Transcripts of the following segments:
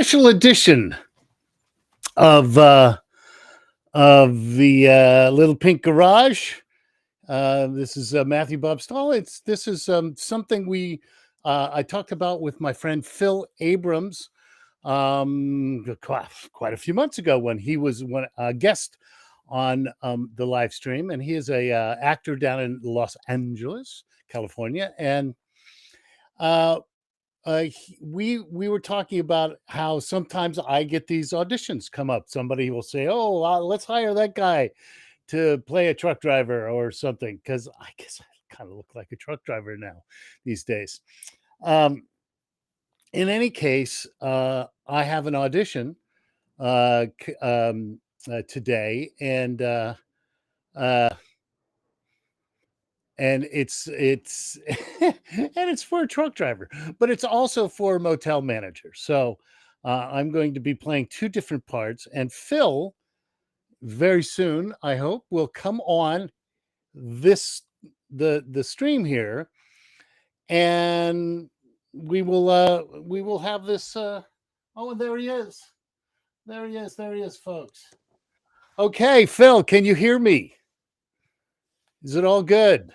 special edition of the Little Pink Garage. This is Matthew Bob Stahl. This is something I talked about with my friend Phil Abrams quite a few months ago when he was a guest on the live stream, and he is a actor down in Los Angeles, California, and we were talking about how sometimes I get these auditions come up. Somebody will say, "Oh, let's hire that guy to play a truck driver or something," because I guess I kind of look like a truck driver now these days. Um, in any case, I have an audition today, uh, and it's and it's for a truck driver, but it's also for a motel manager. So I'm going to be playing two different parts, and Phil very soon, I hope, will come on this the stream here, and we will have this. Oh, there he is. There he is. There he is, folks. Okay, Phil, can you hear me? Is it all good?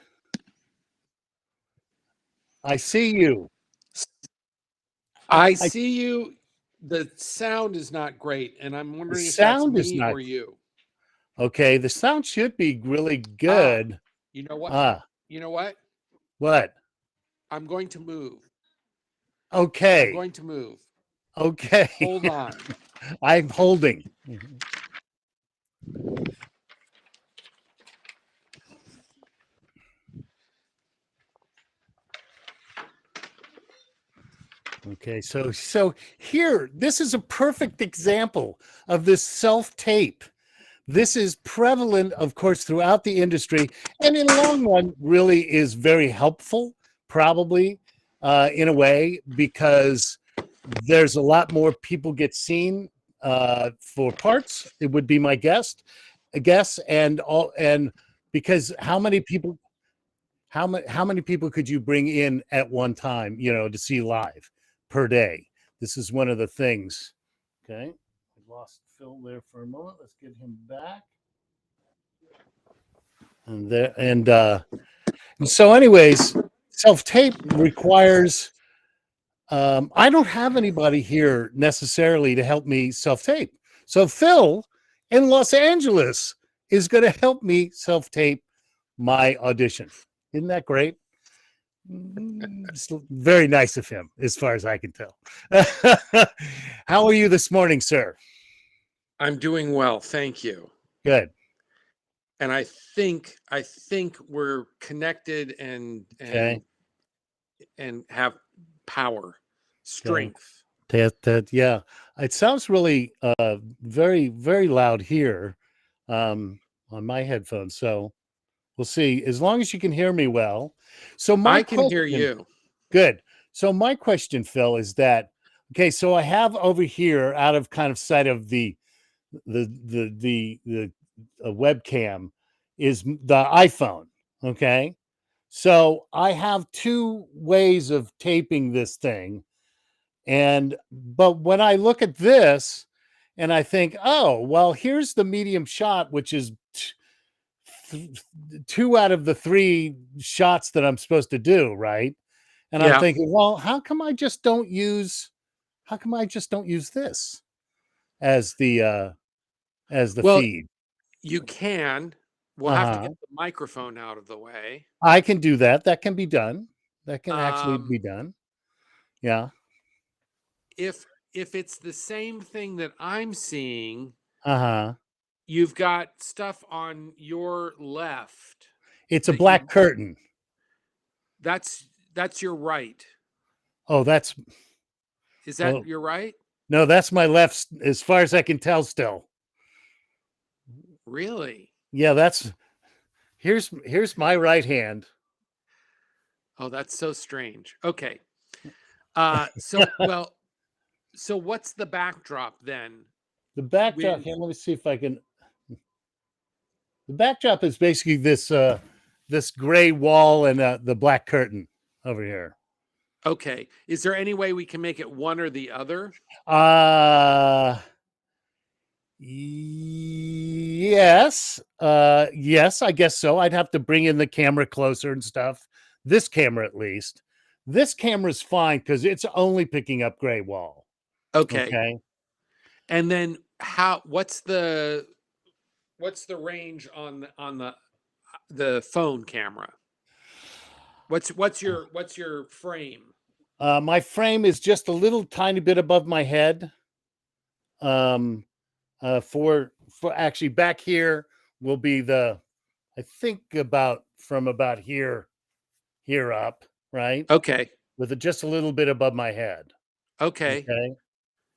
I see you. I see you. The sound is not great, and I'm wondering if that's me or you. Okay, the sound should be really good. You know what? You know what? What? I'm going to move. Okay. I'm going to move. Okay. Hold on. I'm holding. Okay, so here, this is a perfect example of this self-tape. This is prevalent, of course, throughout the industry, and in the long run, really is very helpful, probably, in a way, because there's a lot more people get seen for parts. It would be my guess, and because how many people could you bring in at one time, to see live per day? This is one of the things. Okay, I lost Phil there for a moment. Let's get him back. And so, anyways, self-tape requires. I don't have anybody here necessarily to help me self-tape. So Phil in Los Angeles is going to help me self-tape my audition. Isn't that great? It's very nice of him, as far as I can tell. How are you this morning, sir? I'm doing well, thank you. Good. And I think we're connected and have power, strength. Yeah, it sounds really very, very loud here on my headphones. So we'll see. As long as you can hear me well. So I can hear you. Good. So my question, Phil, is that okay? So I have over here, out of kind of sight of the webcam, is the iPhone. Okay. So I have two ways of taping this thing. But when I look at this and I think, oh, well, here's the medium shot, which is two out of the three shots that I'm supposed to do, right? And I'm thinking, well, how come I just don't use this as the feed? You can. We'll have to get the microphone out of the way. I can do that. That can be done. That can actually be done. Yeah. If it's the same thing that I'm seeing, you've got stuff on your left. It's a black curtain. That's your right. Oh, is that your right? No, that's my left, as far as I can tell still. Really? Yeah, here's my right hand. Oh, that's so strange. Okay. So what's the backdrop then? The backdrop, let me see if I can. The backdrop is basically this gray wall and the black curtain over here. Okay. Is there any way we can make it one or the other? Uh yes. Yes, I guess so. I'd have to bring in the camera closer and stuff. This camera at least. This camera's fine because it's only picking up gray wall. Okay. Okay. And then what's the range on the phone camera? What's your frame? My frame is just a little tiny bit above my head. Um for actually back here will be the I think about from about here up, right? Okay. With it just a little bit above my head. Okay. Okay.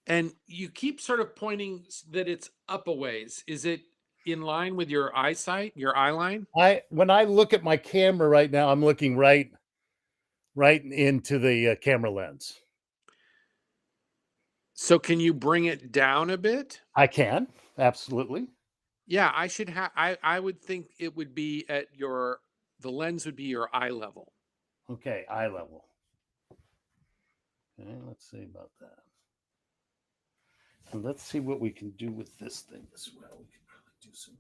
And you keep sort of pointing that it's up a ways. Is it in line with your eyesight, your eye line? When I look at my camera right now, I'm looking right into the camera lens. So can you bring it down a bit? I can absolutely. Yeah, I would think it would be the lens would be your eye level. Okay, eye level. Okay, let's see about that. And let's see what we can do with this thing as well. We can probably do some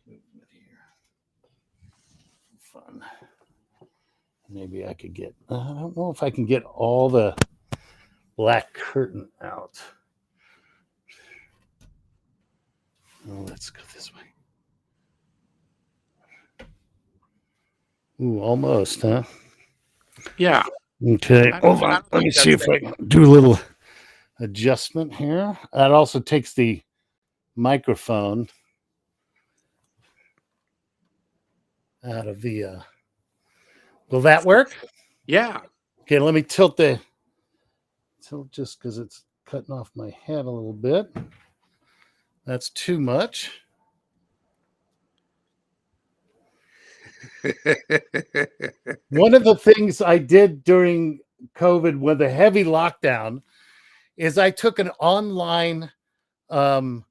movement here. Fun. Maybe I could get, I don't know if I can get all the black curtain out. Oh, let's go this way. Ooh, almost, huh? Yeah. Okay, hold I on. don't Let me think see that's if I can do a little adjustment here. That also takes the microphone out of the. Will that work? Yeah. Okay, let me tilt just because it's cutting off my head a little bit. That's too much. One of the things I did during COVID with the heavy lockdown is I took an online um,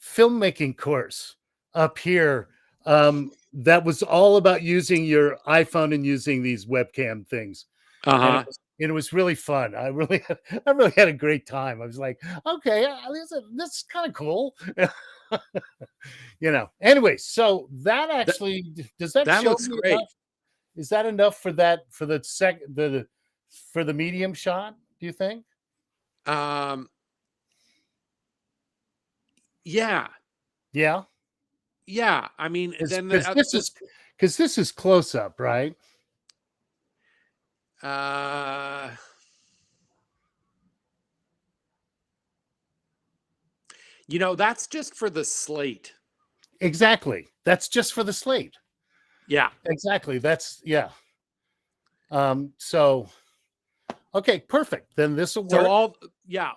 filmmaking course up here that was all about using your iPhone and using these webcam things, and Uh-huh. it was really fun. I really had a great time. I was like, okay, this is kind of cool. Anyway, so that That actually does that that show looks me great. enough? Is that enough for that for the medium shot? Do you think? Um yeah. Yeah, Yeah. I mean, then because this is close up, right? uh that's just for the slate. Exactly. That's just for the slate. Yeah. Exactly. That's yeah. So okay, perfect. Then this will So work.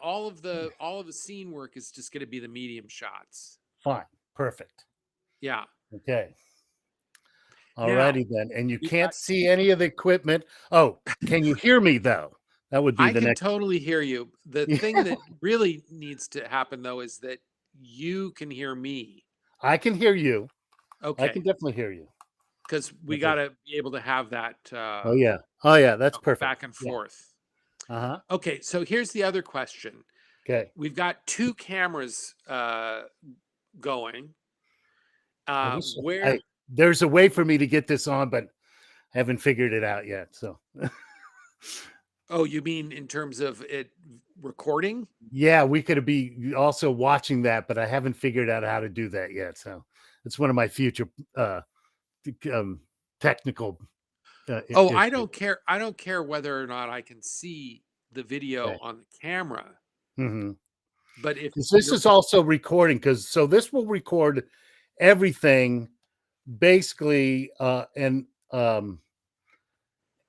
all of the scene work is just going to be the medium shots. Fine. Perfect. Yeah. Okay. All Now, righty then. And you we've can't got see any of the equipment. Oh, can you hear me though? That would be I the can next. totally hear you. The thing Yeah, that really needs to happen though is that you can hear me. I can hear you. I can Okay. definitely hear you. Because we got Okay. to be able to have that Oh yeah. Oh yeah. That's perfect. back and Yeah. forth. Uh-huh. Okay. So here's the other question. Okay. We've got two cameras going. I wish Where I there's a way for me to get this on, but I haven't figured it out yet. So Oh, you mean in terms of it recording? yeah, we could be also watching that, but I haven't figured out how to do that yet. So it's one of my future um, technical Oh, I issues. don't care. I don't care whether or not I can see the video Okay. on the camera. Mm-hmm. But if This you're is also recording because so this will record everything basically, and uh,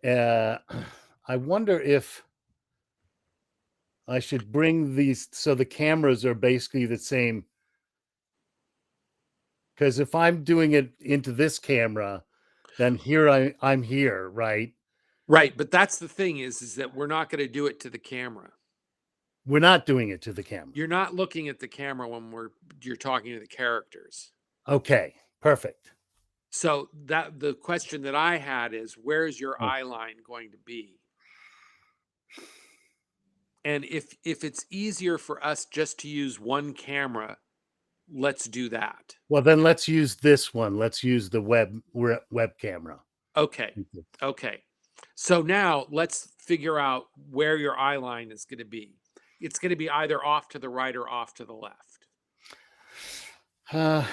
I wonder if I should bring these so the cameras are basically the same. Because if I'm doing it into this camera, then I'm here, right? right, but that's the thing is that we're not going to do it to the camera. We're not doing it to the camera. You're not looking at the camera when you're talking to the characters. Okay, perfect. So that the question that I had is where's your Oh, eye line going to be? And if it's easier for us just to use one camera, let's do that. Well, then let's use this one. Let's use the web camera. Okay. Okay. So now let's figure out where your eye line is going to be. It's going to be either off to the right or off to the left. Uh,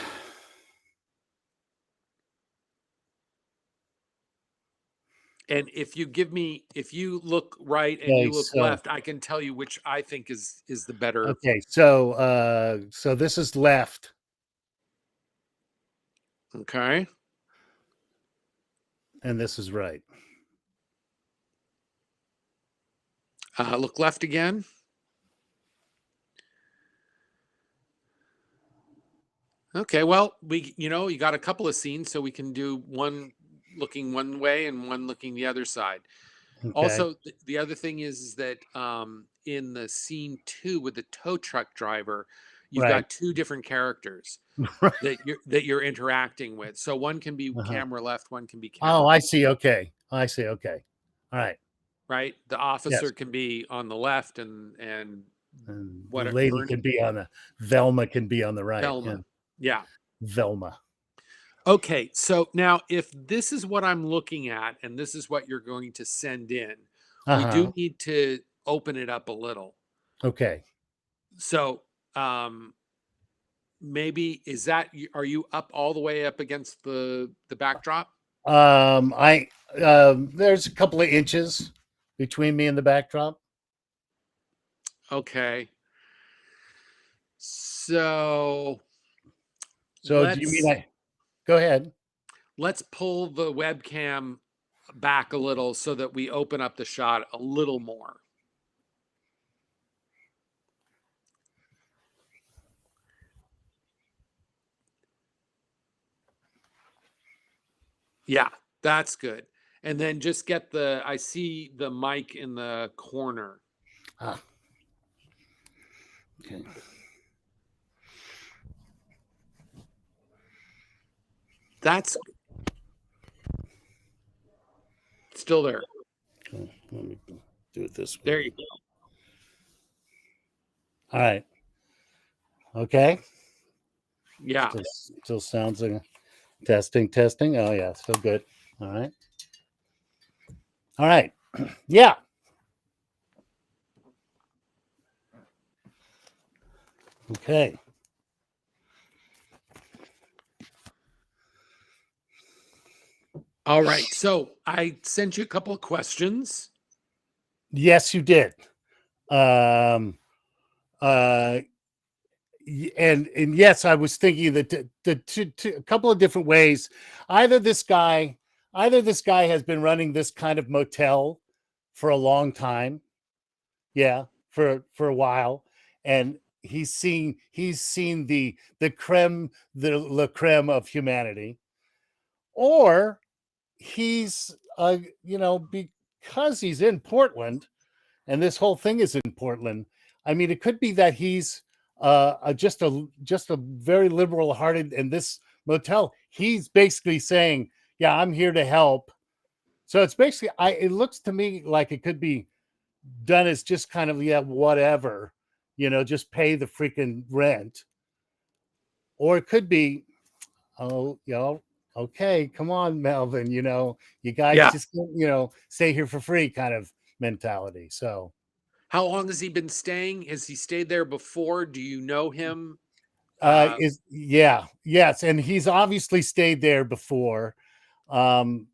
And if you look right and okay, you look left, I can tell you which I think is the better. so this is left, Okay. and this is right. Look left again. Okay, well, you got a couple of scenes, so we can do one looking one way and one looking the other side. Okay, Also, the other thing is that in the scene 2 with the tow truck driver, you've right, got two different characters right. that you're interacting with. So one can be Uh-huh. camera left, one can be Oh, camera I right. see. Okay, I see. Okay, all right. Right? The Yes, officer can be on the left and and the what lady Vern can be on the Velma can be on the right. Yeah, Velma. Yeah. Velma. Okay, so now if this is what I'm looking at and this is what you're going to send in, Uh we huh. do need to open it up a little. Okay. So, maybe are you up all the way up against the backdrop? I there's a couple of inches between me and the backdrop. Okay. So, So do you mean let's I? Go ahead. let's pull the webcam back a little so that we open up the shot a little more. Yeah, that's good. And then just I see the mic in the corner. Ah, okay. That's still there. Let me do it this There way. you go. All right. Okay. Yeah. Still sounds like testing, testing. Oh yeah, still good. All right. All right. Yeah. Okay. All right. So I sent you a couple of questions. Yes, you did. Um. Uh. And yes, I was thinking that a couple of different ways. Either this guy, either this guy has been running this kind of motel for a long time. Yeah, for a while, and he's seen the creme the la creme of humanity, or he's because he's in Portland and this whole thing is in Portland. I mean, it could be that he's just a very liberal hearted, and this motel, he's basically saying, "Yeah, I'm here to help." So it's basically, it looks to me like it could be done as just kind of, yeah, whatever, just pay the freaking rent, or it could be, oh, okay, come on, Melvin, you guys Yeah. just stay here for free kind of mentality. So How long has he been staying? Has he stayed there before? Do you know him? Uh, is yeah, yes, and he's obviously stayed there before,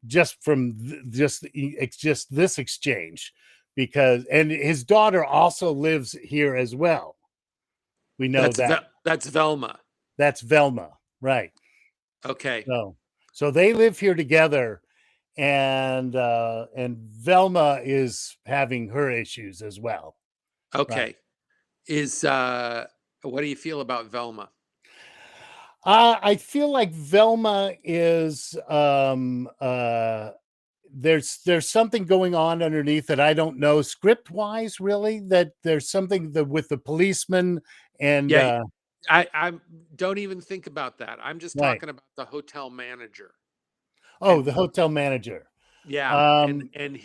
just from it's just this exchange, because and his daughter also lives here as well. We know that. that's Velma. That's Velma, right? Okay. So they live here together, and Velma is having her issues as well, right? Okay. Is What do you feel about Velma? I feel like Velma is there's something going on underneath that I don't know script wise, really, that there's something with the policeman and Yeah, I don't even think about that. I'm just right. talking about the hotel manager Oh, and the hotel manager. yeah, Um and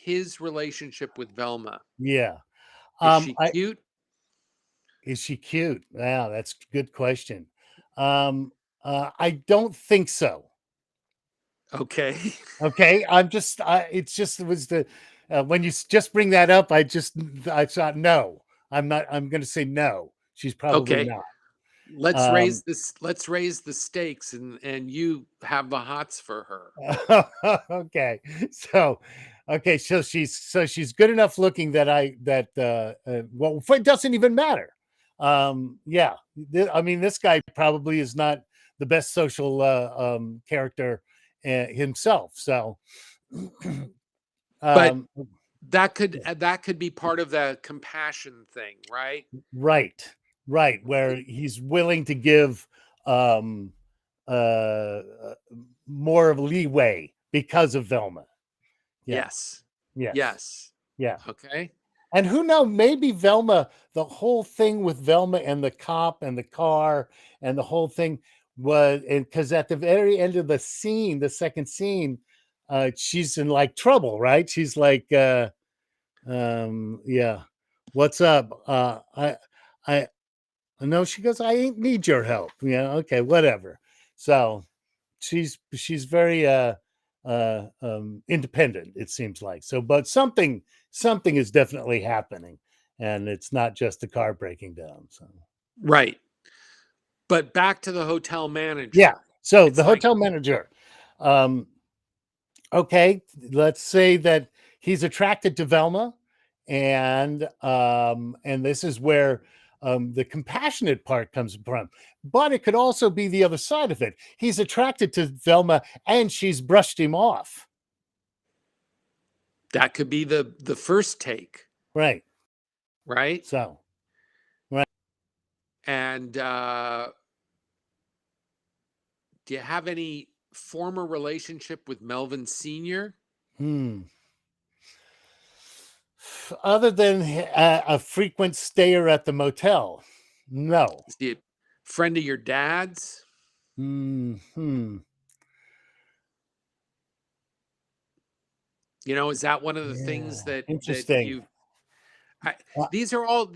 his relationship with Velma? Yeah. Is she I cute? Is she cute? Wow, that's a good question. Um, I don't think so. Okay. Okay, it's just it was the when you just bring that up, I thought no, I'm not. I'm going to say no. She's probably Okay. not. Let's raise this. Let's raise the stakes, and you have the hots for her. Okay, so she's good enough looking that well, it doesn't even matter. Yeah, I mean, this guy probably is not the best social character himself. So, But um, that could be part of the compassion thing, right? right, right, where he's willing to give um, uh, more of leeway because of Velma. Yeah. Yes. Yes. Yes. Yeah. Okay. And who knows? Maybe Velma, the whole thing with Velma and the cop and the car and the whole thing was because at the very end of the scene, the second scene, she's in like trouble, right? She's like, yeah, what's up? I no, she goes, I ain't need your help. Yeah, okay, whatever. So she's very independent, it seems like. So but something is definitely happening, and it's not just the car breaking down. So Right. But back to the hotel yeah, manager. so the It's like, hotel manager, um okay, let's say that he's attracted to Velma, and this is where the compassionate part comes from. But it could also be the other side of it. He's attracted to Velma, and she's brushed him off. that could be the first take, Right. right? So, right. And do you have any former relationship with Melvin Senior? Hmm. Other than a frequent stayer at the motel, no. Is he a friend of your dad's? Hmm. You know, is that one of the things Yeah. that Interesting. you I, Uh, these are all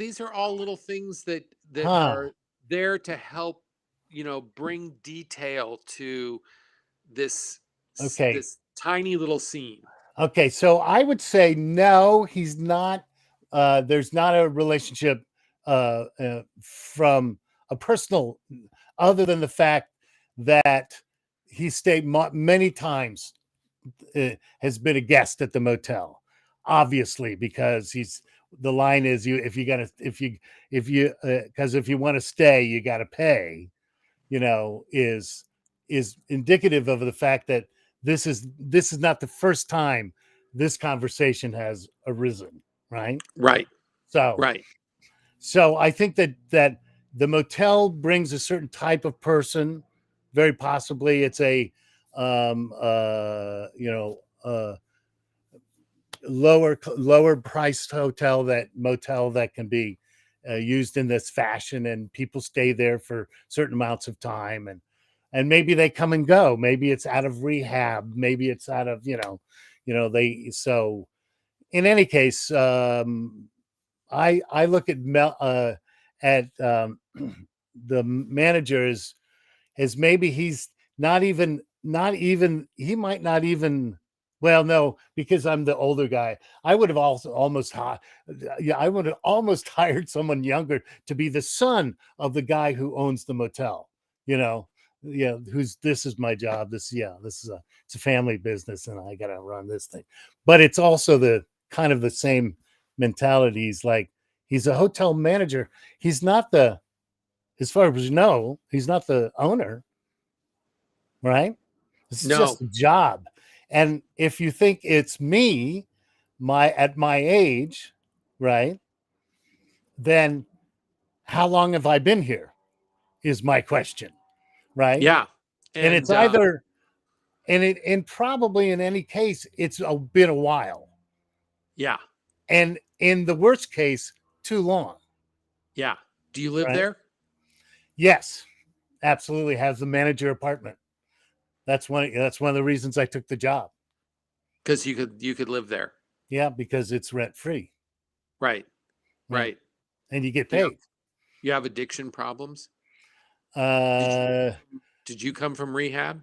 little things that huh. are there to help, bring detail to this Okay. this tiny little scene. Okay. So I would say no. He's not. There's not a relationship from a personal, other than the fact that he stayed many times, has been a guest at the motel, obviously, because he's the line is you if you gotta if you because if you want to stay you got to pay, is indicative of the fact that this is not the first time this conversation has arisen, right? Right, so right. so I think that the motel brings a certain type of person. Very possibly it's a lower priced motel that can be used in this fashion, and people stay there for certain amounts of time, and maybe they come and go. Maybe it's out of rehab, maybe it's out of they so in any case, I look at the manager as maybe he's not even he might not even, well, no, because I'm the older guy. I would have also yeah, I would have almost hired someone younger to be the son of the guy who owns the motel, you know. Yeah, who's this is my job. This is it's a family business, and I gotta run this thing. But it's also the kind of the same mentality. He's a hotel manager. He's not the As far as you know, he's not the owner, right? It's No, just a job. And if you think it's me, at my age, right? Then how long have I been here? Is my question, right? yeah, And it's and either and probably in any case, been a while. yeah, And in the worst case, too long, yeah. Do you live right? there? Yes, absolutely has the manager apartment. That's one of the reasons I took the job. Because you could live there. Yeah, because it's rent free. Right. Right. Right. And you get Do paid. you have addiction problems? Did you Uh, did you come from rehab?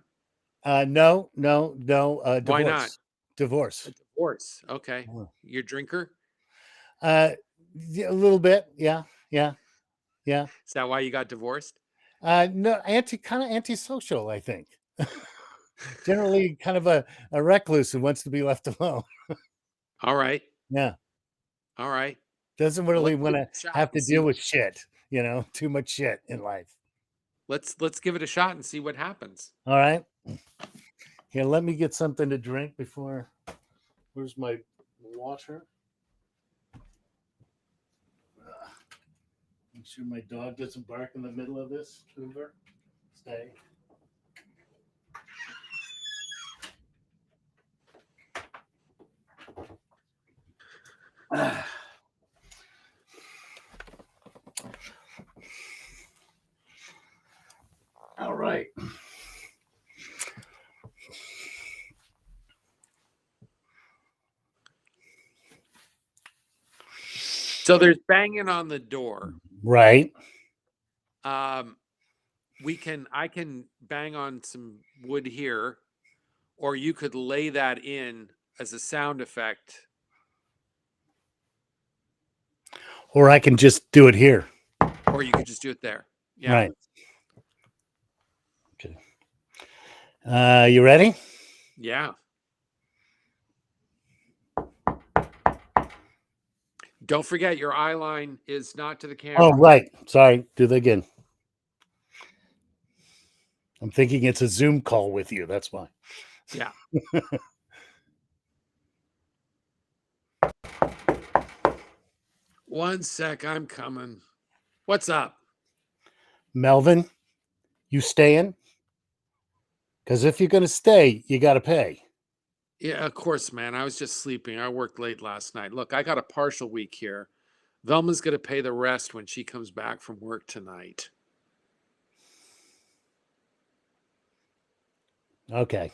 no, no, no, Why not? divorce. Divorce. A divorce. Okay. Uh, You're a drinker? uh, a little bit. Yeah. Yeah. Yeah. Is that why you got divorced? No, kind of antisocial, I think. Generally kind of a recluse who wants to be left alone. All right. Yeah. All right. Doesn't Well, really let's want give it to a shot have and to see deal what with shit, too much shit in life. let's give it a shot and see what happens. All right. Here, let me get something to drink before. Where's my water? Make sure my dog doesn't bark in the middle of this. Hoover, stay. All right. So there's banging on the door. Right. Um, I can bang on some wood here, or you could lay that in as a sound effect. Or I can just do it here. Or you could just do it there. Yeah. Right. Okay. You ready? Yeah. Don't forget your eye line is not to the Oh, camera. right. Sorry. Do that again. I'm thinking it's a Zoom call with you. That's why. Yeah. One sec, I'm coming. What's up? Melvin, you staying? Because if you're going to stay, you got to pay. Yeah, of course, man. I was just sleeping. I worked late last night. Look, I got a partial week here. Velma's going to pay the rest when she comes back from work tonight. Okay.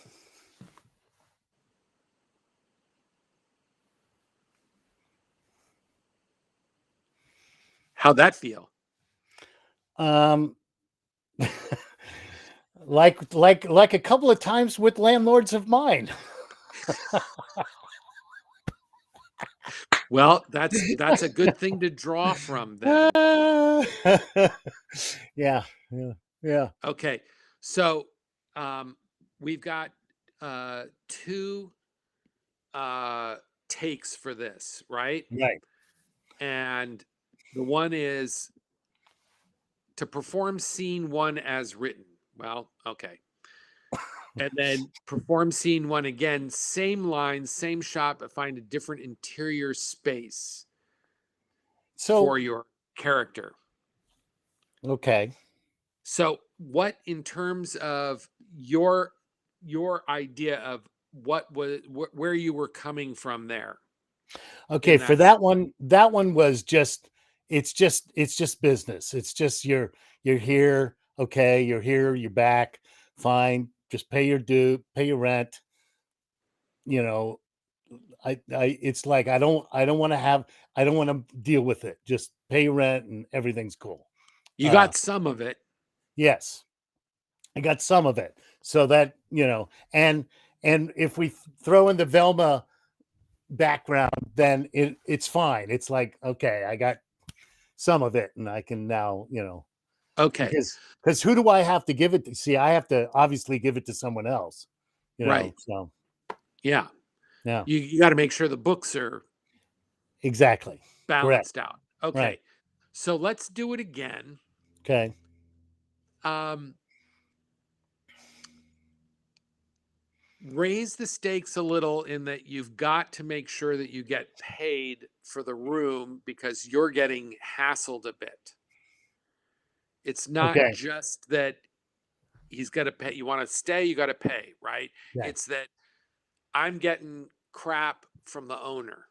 How'd that feel? Um, like a couple of times with landlords of mine. Well, that's a good thing to draw from then. Yeah, yeah, yeah. Okay. So, we've got two takes for this, right? Right. And the one is to perform scene one as written. Well, okay. And then perform scene one again, same lines, same shot, but find a different interior space So, for your character. okay. So, what in terms of your idea of what was where you were coming from there Okay, in for that? that one was just it's just business. It's just you're here, okay, you're here, you're back, fine. Just pay your due, pay your rent, you know. I it's like I don't want to have I don't want to deal with it. Just pay rent and everything's cool. You Uh got some of it. yes. I got some of it. So that, and if we throw in the Velma background, then it's fine. It's like, okay, I got some of it and I can now, Okay. because who do I have to give it to? See, I have to obviously give it to someone else, Right. so Yeah. yeah, You got to make sure the books are exactly. Correct. balanced out. Right. Okay. So let's do it again. Okay. Um, raise the stakes a little in that you've got to make sure that you get paid for the room because you're getting hassled a bit. It's not Okay. just that he's got to pay. You want to stay, you got to pay, right? Okay. It's that I'm getting crap from the owner.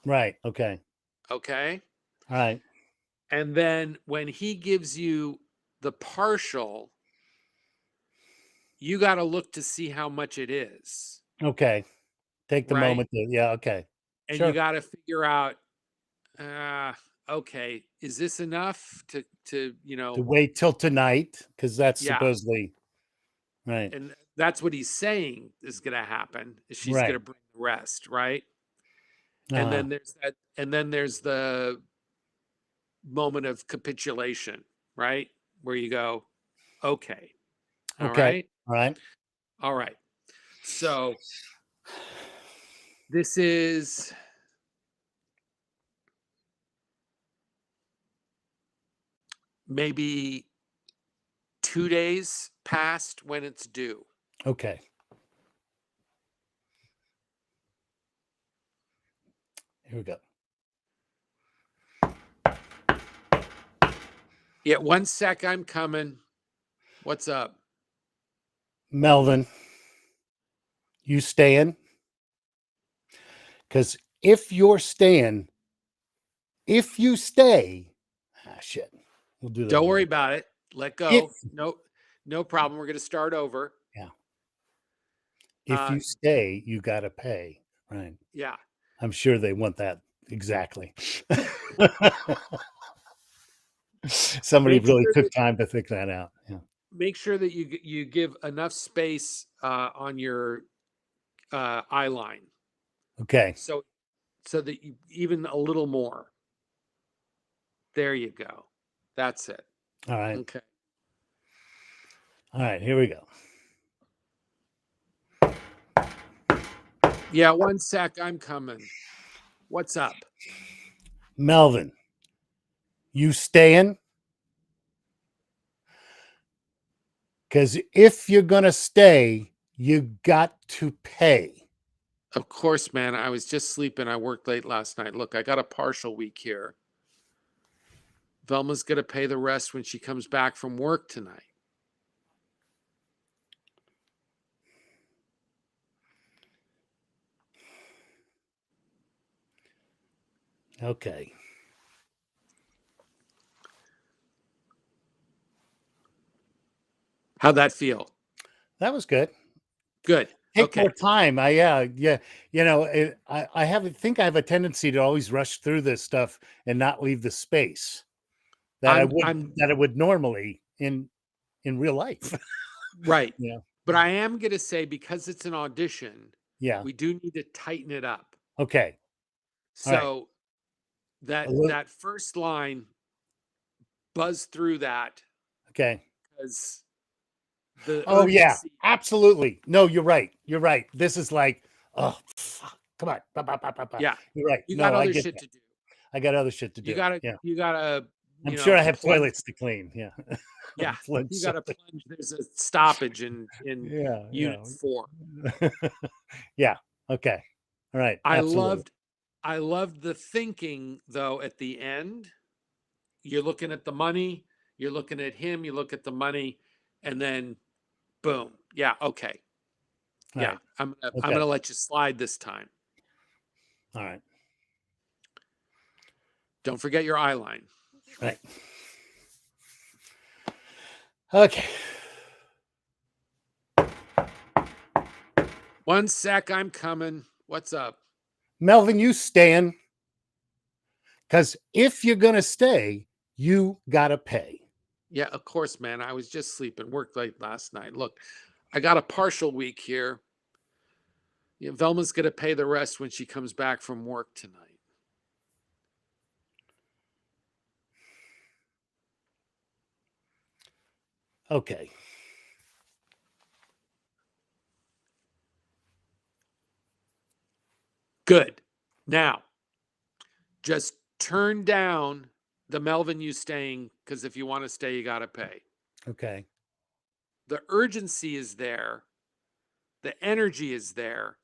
Right. Okay. Okay. All right. And then when he gives you the partial, you got to look to see how much it is, Okay. Take the right? moment to, yeah. Okay. and you Sure. got to figure out, uh, okay, is this enough to To wait till tonight because that's yeah, supposedly right. and that's what he's saying is going to happen. Is she's going to Right. bring the rest, right? And Uh-huh. then there's that, and then there's the moment of capitulation, right? Where you go, okay, all Okay. right, All right. all right. So this is maybe 2 days past when it's due. Okay. Here we go. Yeah, 1 sec, I'm coming. What's up? Melvin, you staying? Because if you stay, shit, we'll do that Don't worry again. about it. Let If go. No, no problem. We're going to start over. yeah, if Uh, you stay, you got to pay. Right. yeah. I'm sure they want that exactly. Somebody Make really sure took that time to think that out. Yeah. you give enough space on your eye line, Okay. so that you even a little more. There you go. That's it. All right. Okay. All right. Here we go. Yeah, 1 sec. I'm coming. What's up? Melvin, you staying? Because if you're going to stay, you got to pay. Of course, man. I was just sleeping. I worked late last night. Look, I got a partial week here. Velma's going to pay the rest when she comes back from work tonight. Okay. How'd that feel? That was good. Good. Take more Okay. time. Yeah. I have a tendency to always rush through this stuff and not leave the space I'm that I would normally in real life. right. Yeah. But I am going to say, because it's an audition, Yeah. we do need to tighten it up. Okay. All right. So A that little, that first line, buzz through that, okay. because the Oh yeah. urgency. Absolutely. No, you're right. You're right. This is like, oh, fuck. Come on. Ba, ba, ba, ba, ba. Yeah. You're right. You got No, I other get shit that. to do. I got other shit to You do. gotta Yeah. you gotta, I'm sure I have plunge. toilets to clean. Yeah. Yeah, Plunge you gotta something. plunge. There's a stoppage in Yeah. unit 4. Yeah. Yeah. Okay. All right. I Absolutely. loved I loved the thinking, though, at the end. You're looking at the money, you're looking at him, you look at the money, and then boom. Yeah, okay. All Yeah, right. I'm Okay. gonna let you slide this time. All right. Don't forget your eye line. Right. Okay. 1 sec, I'm coming. What's up? Melvin, you staying? Because if you're going to stay, you got to pay. Yeah, of course, man. I was just sleeping. Worked late last night. Look, I got a partial week here. Yeah, Velma's gonna pay the rest when she comes back from work tonight. Okay. Good. Now, just turn down the Melvin you staying, because if you want to stay, you got to pay. Okay. The urgency is there, the energy is there.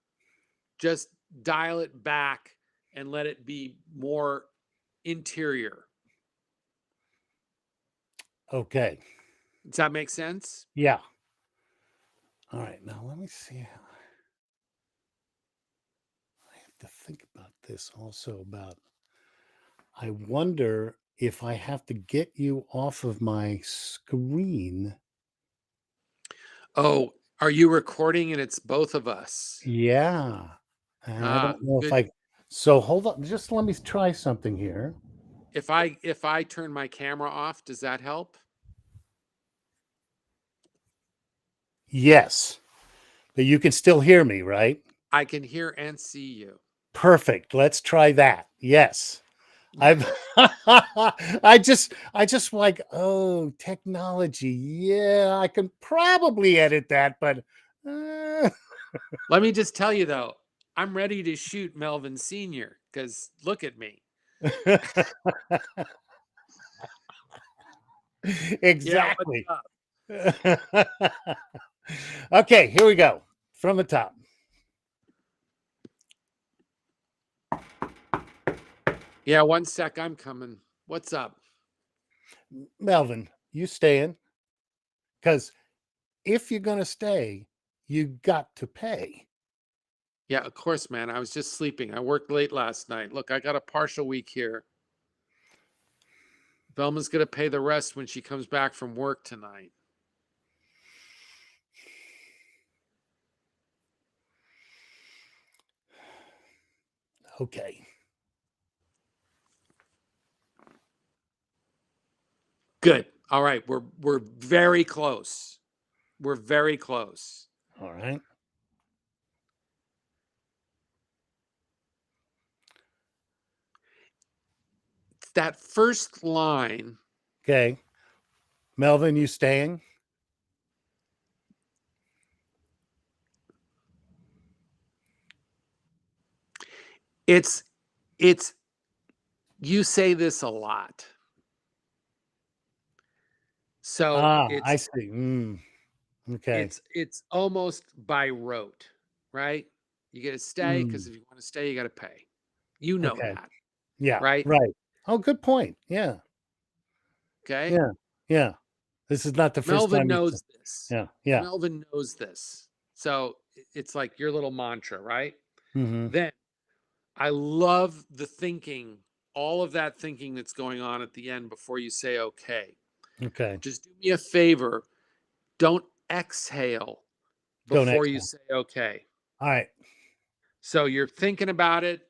Just dial it back and let it be more interior. Okay. Does that make sense? Yeah. All right. Now let me see how I have to think about this also about I wonder if I have to get you off of my screen. Oh, are you recording and it's both of us? Yeah. And I Ah, don't know if good. I So hold on, just let me try something here. If I turn my camera off, does that help? Yes, but you can still hear me, right? I can hear and see you. Perfect. Let's try that. Yes. I've I just like, oh, technology. Yeah, I can probably edit that, but uh, Let me just tell you though, I'm ready to shoot Melvin Sr. because look at me. Yeah, what's exactly. up? Okay, here we go from the top. Yeah, one sec, I'm coming. What's up? Melvin, you staying? Because if you're going to stay, you got to pay. Yeah, of course, man. I was just sleeping. I worked late last night. Look, I got a partial week here. Velma's gonna pay the rest when she comes back from work tonight. Okay. Good. All right, we're very close. We're very close. All right. That first line, Okay. Melvin, you staying? it's you say this a lot. So Ah, I it's see. Okay. it's almost by rote, right? You got to stay because Mm, if you want to stay, you got to pay. You know okay. that, Yeah. right? Right. Oh, good point. Yeah. Okay. Yeah. Yeah. This is not the first Melvin time you said. knows this. Yeah. Yeah. Melvin knows this. So it's like your little mantra, right? Hmm. Then I love the thinking, all of that thinking that's going on at the end before you say okay. Okay. Just do me a favor. Don't exhale Don't before you exhale. say okay. All right. So you're thinking about it.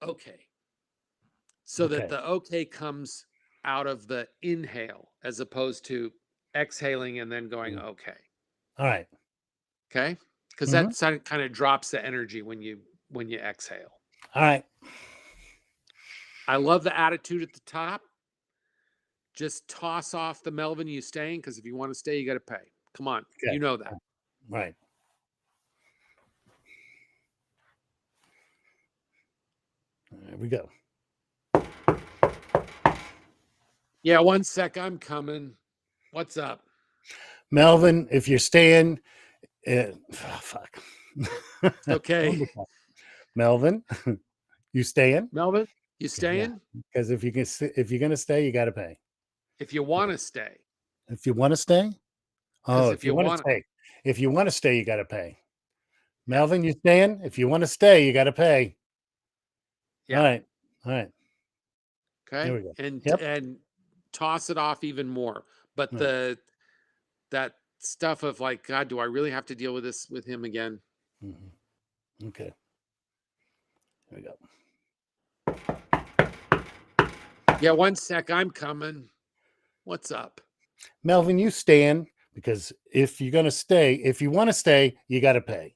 Okay. So that Okay. the okay comes out of the inhale as opposed to exhaling and then going Mm. okay. All right. Okay? Because Mm-hmm. that kind of drops the energy when you exhale. All right. I love the attitude at the top. Just toss off the Melvin, you staying? Because if you want to stay, you got to pay. Come on. Okay. You know that. Right. There we go. Yeah, one sec. I'm coming. What's up? Melvin, if you're staying, fuck. Okay. Melvin, you staying? Melvin, you Yeah. staying? Because if you're gonna stay, you got to pay. If you want to stay. If you want to stay, oh, Because if if you you want to want to, stay, if you want to stay, you got to pay. yeah, Melvin, you staying? If you want to stay, you got to pay. All yeah. right. All right. There Okay. we go. And Yep. and toss it off even more. But All right. that stuff of like, God, do I really have to deal with this with him again? Mhm. Okay. There we go. Yeah, one sec. I'm coming. What's up? Melvin, you staying? Because if you're gonna stay, if you want to stay, you got to pay.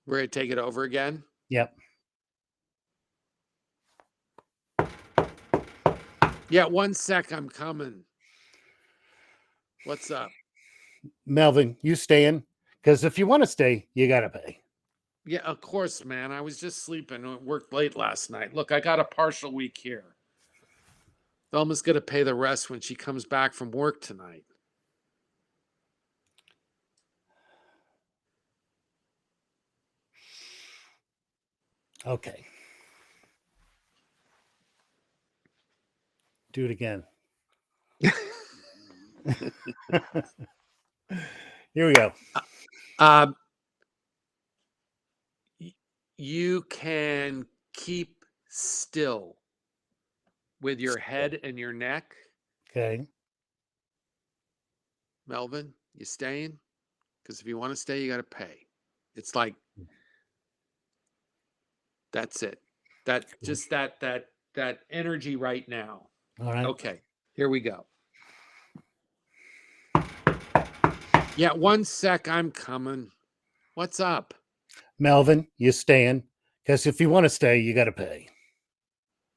We're gonna take it over again. Yep. Yeah, one sec. I'm coming. What's up? Melvin, you staying? Because if you want to stay, you got to pay. Yeah, of course, man. I was just sleeping. I worked late last night. Look, I got a partial week here. Velma's going to pay the rest when she comes back from work tonight. Okay. Do it again. Here we go. Um, you can keep still with your head and your neck. Okay. Melvin, you staying? Because if you want to stay, you got to pay. It's like That's it. That energy right now. All right. Okay, here we go. Yeah, one sec, I'm coming. What's up? Melvin, you staying? Because if you want to stay, you got to pay.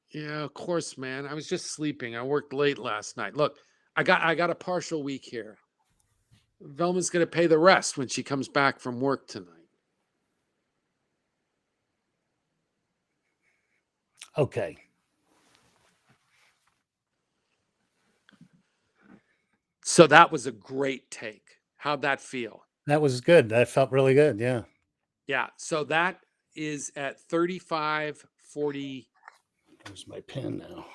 Yeah, of course, man. I was just sleeping. I worked late last night. Look, I got a partial week here. Velma's gonna pay the rest when she comes back from work tonight. Okay. So that was a great take. How'd that feel? That was good. That felt really good. Yeah. Yeah. So that is at 35.40. There's my pen now.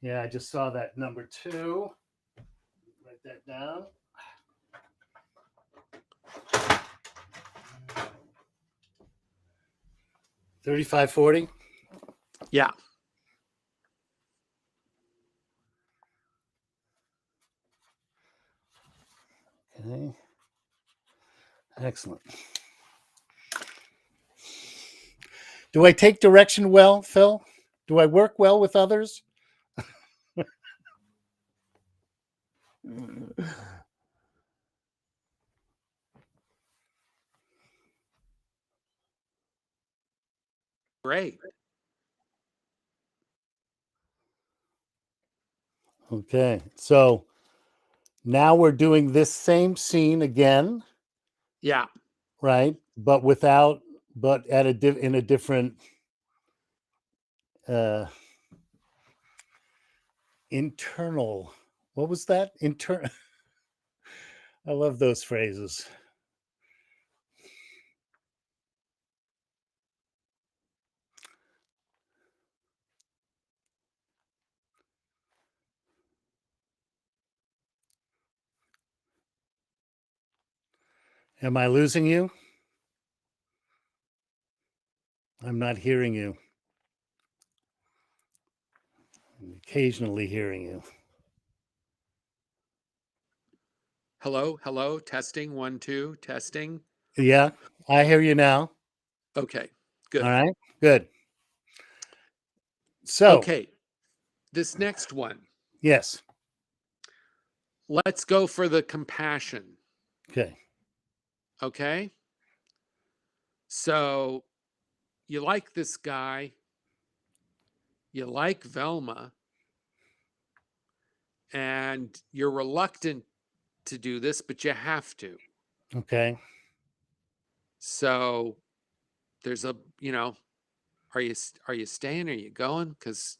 Yeah, I just saw that number 2. Write that down. 35.40. Yeah. Okay. Excellent. Do I take direction well, Phil? Do I work well with others? Great. Okay. So now we're doing this same scene again, Yeah. right? But without, but at in a different uh internal. What was that? I love those phrases. Am I losing you? I'm not hearing you. I'm occasionally hearing you. Hello. Hello. Testing. 1, 2. Testing. Yeah, I hear you now. Okay. All Good. right, good. So, Okay. This next one. yes. Let's go for the compassion. Okay. Okay. So you like this guy, you like Velma, and you're reluctant to do this, but you have to. Okay. So there's are you staying? Are you going? Because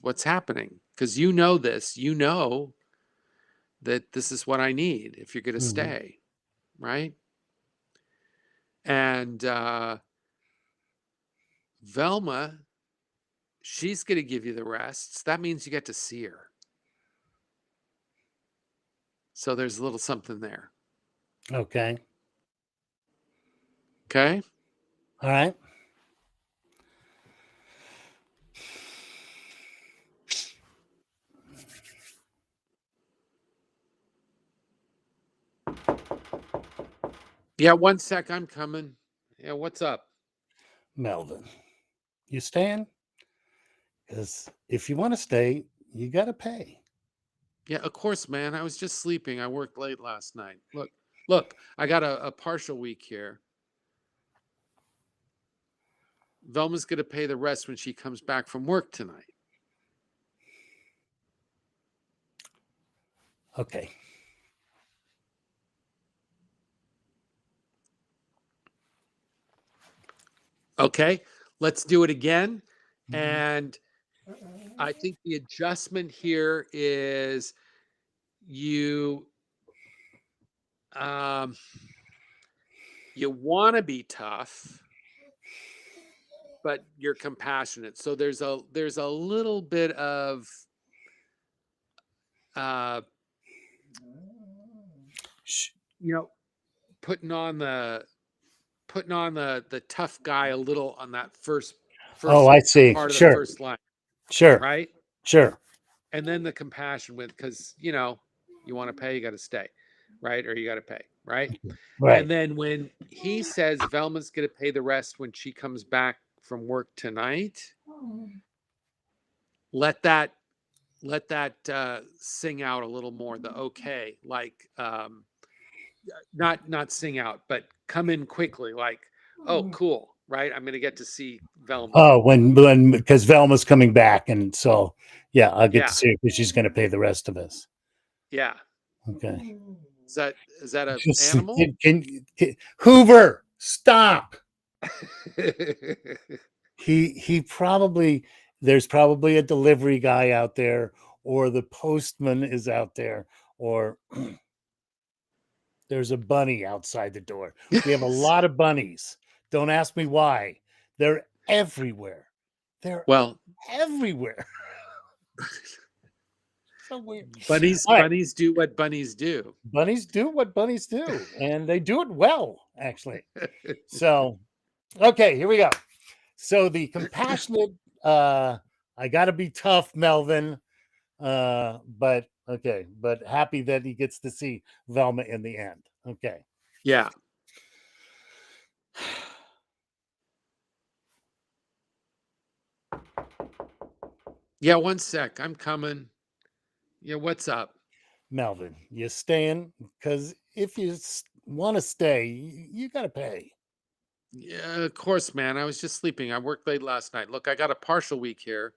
what's happening? Because this, that this is what I need if you're going to Hmm. stay, right? And Velma, she's going to give you the rests. That means you get to see her. So there's a little something there. Okay. Okay. All right. Yeah, one sec, I'm coming. Yeah, what's up? Melvin, you staying? Because if you want to stay, you got to pay. Yeah, of course, man. I was just sleeping. I worked late last night. Look, I got a partial week here. Velma's going to pay the rest when she comes back from work tonight. Okay. Okay, let's do it again. Mhm. And I think the adjustment here is you um you want to be tough, but you're compassionate. So there's a little bit of uh Sh- you know putting on the tough guy a little on that Oh, first I see. part of the Sure. first line, Sure. right? Sure. And then the compassion with because you want to pay, you got to stay, right? Or you got to pay. right? Right. And then when he says Velma's going to pay the rest when she comes back from work tonight, let that sing out a little more. The okay, like not sing out, but come in quickly. Like, oh, cool, right? I'm going to get to see Velma. Oh, when because Velma's coming back, and so yeah, I'll get Yeah, to see her because she's going to pay the rest of us. yeah. Okay. Is that a Just animal? Hoover, stop. He probably there's probably a delivery guy out there, or the postman is out there, or there's a bunny outside the door. We have a lot of bunnies. Don't ask me why. They're everywhere. They're Well, everywhere. So weird. bunnies All right. bunnies do what bunnies do. Bunnies do what bunnies do, and they do it well, actually. So, okay, here we go. So the compassionate, I got to be tough, Melvin. But okay, but happy that he gets to see Velma in the end. Okay. Yeah. Yeah, one sec. I'm coming. Yeah, what's up? Melvin, you staying? Because if you want to stay, you got to pay. Yeah, of course, man. I was just sleeping. I worked late last night. Look, I got a partial week here.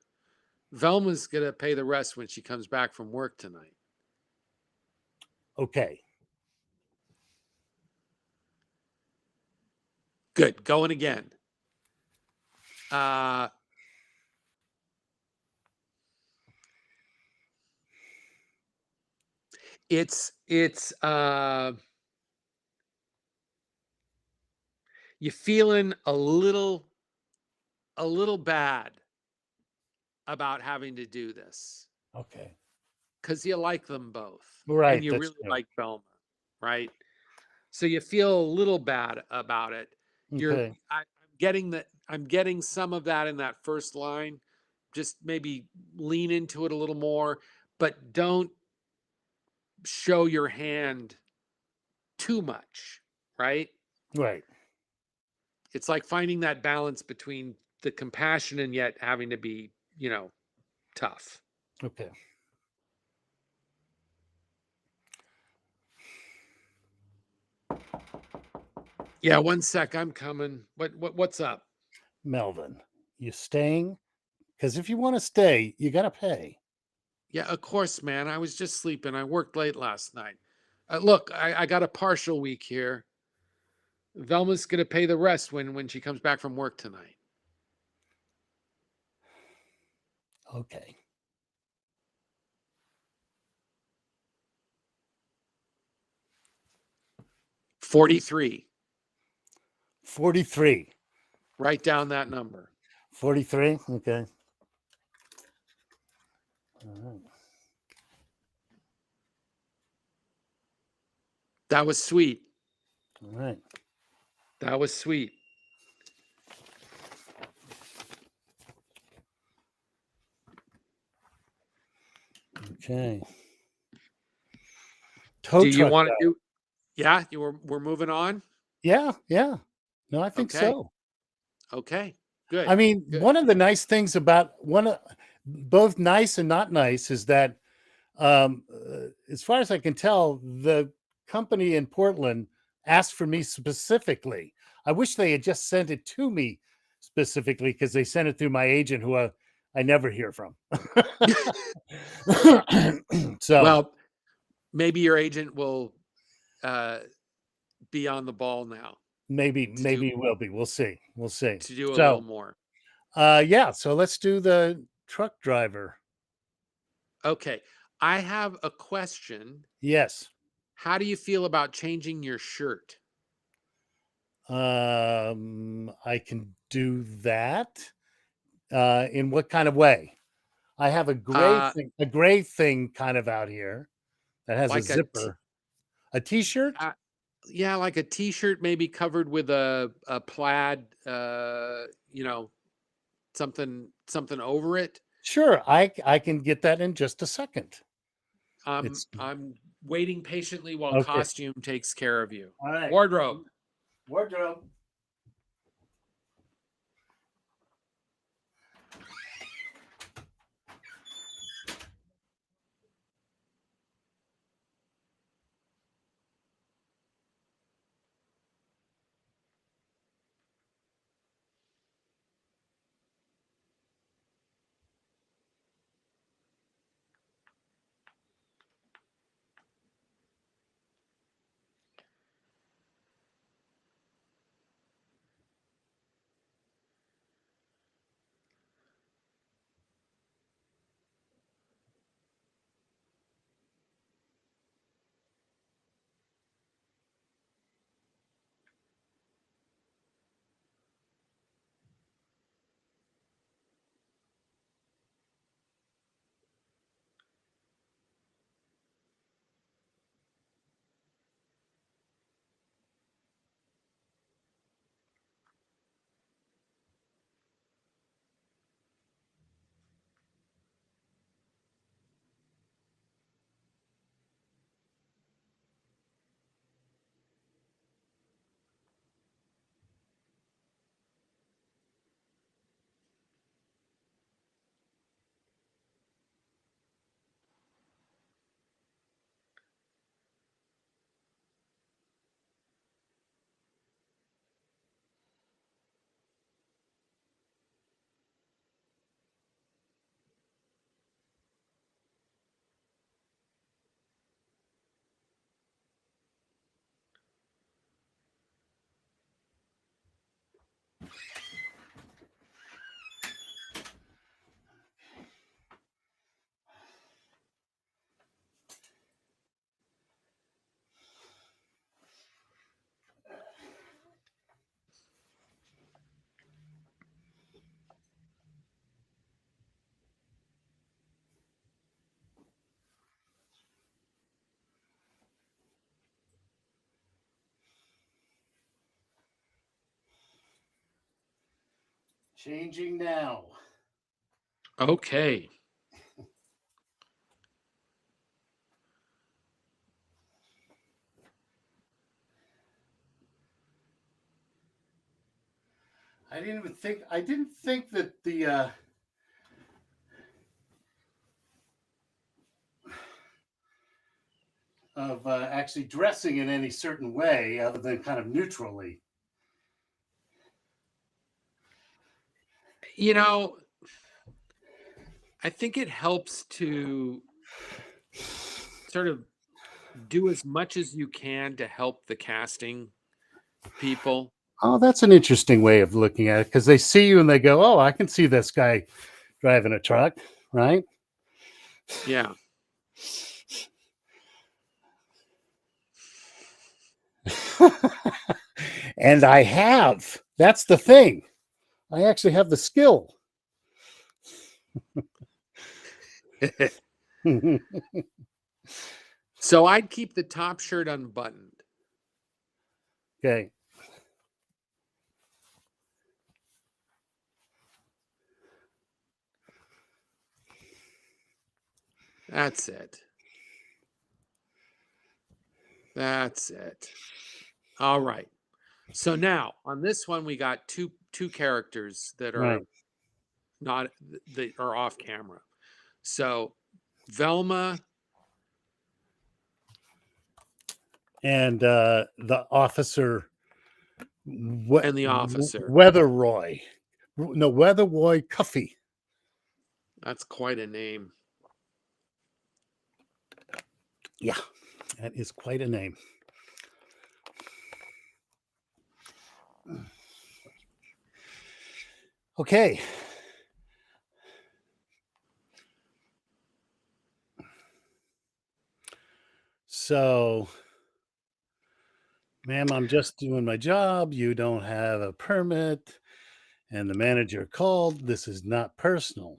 Velma's gonna pay the rest when she comes back from work tonight. Okay. Good. Going again. Uh it's you feeling a little bad about having to do this Okay. because you like them both and Right. you That's really true. like Velma, right? So you feel a little bad about it. Okay. I'm getting that. I'm getting some of that in that first line. Just maybe lean into it a little more, but don't show your hand too much, right? Right. It's like finding that balance between the compassion and yet having to be, tough. Okay. Yeah, one sec, I'm coming. What's up? Melvin, you staying? Because if you want to stay, you got to pay. Yeah, of course, man. I was just sleeping. I worked late last night. Look, I got a partial week here. Velma's gonna pay the rest when she comes back from work tonight. Okay. 43. 43. Write down that number. 43. Okay. All right. That was sweet. All right. That was sweet. Okay. Tow Do you truck want to guy. do? Yeah, we're moving on. Yeah. Yeah. No, I think Okay. so. Okay. Good. I mean, Good. one of the nice things about one of both nice and not nice is that, as far as I can tell, the company in Portland asked for me specifically. I wish they had just sent it to me specifically because they sent it through my agent, who I never hear from. So Well, maybe your agent will uh, be on the ball now to do maybe it will be. We'll see. We'll see. a little So more. yeah. So let's do the truck driver. Okay. I have a question. Yes. How do you feel about changing your shirt? I can do that. In what kind of way? I have Uh, a gray thing kind of out here that has a like zipper. A t-shirt? uh, yeah, like a t-shirt maybe covered with a plaid, something over it. Sure, I can get that in just a second. I'm It's I'm waiting patiently while Okay. costume takes care of you. All right. Wardrobe. Wardrobe. Changing now. Okay. I didn't think that the of actually dressing in any certain way other than kind of neutrally. You know, I think it helps to sort of do as much as you can to help the casting people. Oh, that's an interesting way of looking at it because they see you and they go, "Oh, I can see this guy driving a truck," right? Yeah. And I have. That's the thing. I actually have the skill. So I'd keep the top shirt unbuttoned. Okay. That's it. That's it. All right. So now on this one, we got two characters that are Right. not that are off camera. So Velma And the officer, and the officer. Weatherroy. No, Weatherroy Cuffy. That's quite a name. Yeah, that is quite a name. Okay. So, ma'am, I'm just doing my job. You don't have a permit. And the manager called. This is not personal.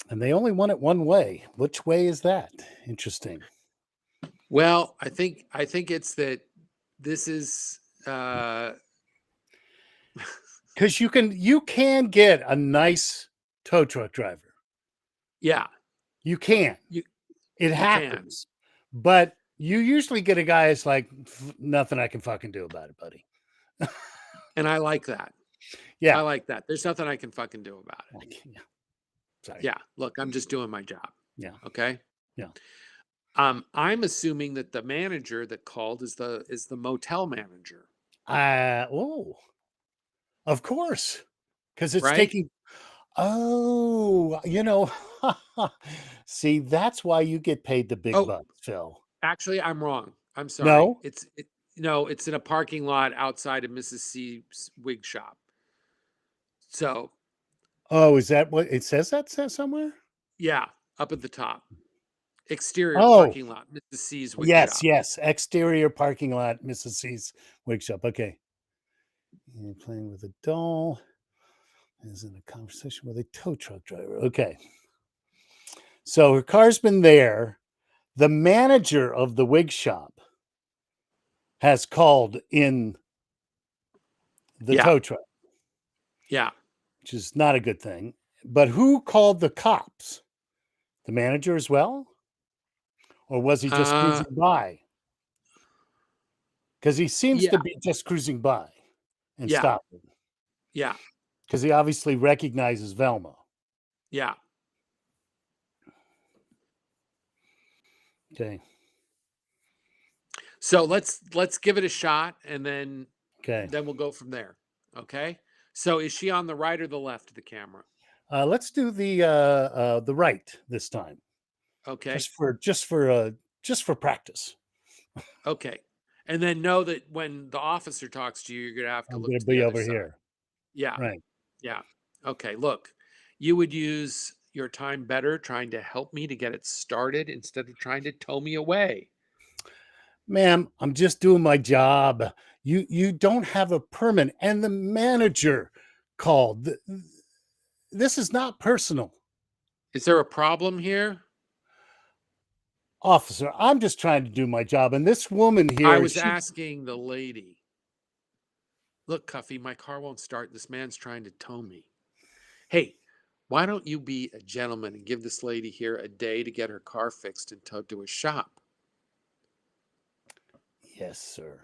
And they only want it one way. Which way is that? Interesting. Well, I think it's that this is Because you can get a nice tow truck driver. yeah. You can. You It You can. happens, but you usually get a guy that's like, nothing I can fucking do about it, buddy. And I like that. I Yeah. like that. There's nothing I can fucking do about it. Like, yeah. Sorry. Yeah. Look, I'm just doing my job. Yeah. Okay. Yeah. I'm assuming that the manager that called is the motel manager, Oh, of course, because it's right? taking. Oh, see, that's why you get paid the big Oh, bucks, Phil. actually, I'm wrong. I'm sorry. No? No, it's in a parking lot outside of Mrs. C's wig shop. So Oh, is that what it says that says somewhere? yeah, up at the top, exterior Oh, parking lot, Mrs. C's wig yes, shop. yes. Exterior parking lot, Mrs. C's wig shop. Okay. You're playing with a doll. Is in a conversation with a tow truck driver. Okay. So her car's been there. The manager of the wig shop has called in the Yeah, tow truck, yeah. which is not a good thing. But who called the cops? The manager as well? Or was he just Uh, cruising by? Because he seems yeah, to be just cruising by and yeah, stopping. yeah, Because he obviously recognizes Velma. yeah. Okay. So let's give it a shot, and Okay. then we'll go from there. Okay. So is she on the right or the left of the camera? Let's do the right this time. Okay. Just for practice. Okay. And then know that when the officer talks to you, you're gonna have to I'm look gonna to the be other over side. here. Yeah. Right. Yeah. Okay. Look, you would use your time better trying to help me to get it started instead of trying to tow me away. Ma'am, I'm just doing my job. You don't have a permit, and the manager called. This is not personal, Is there a problem here? officer. I'm just trying to do my job, and this woman I here, was she. asking the lady, look, Cuffy, my car won't start. This man's trying to tow me. Hey, why don't you be a gentleman and give this lady here a day to get her car fixed and towed to a shop? Yes, sir.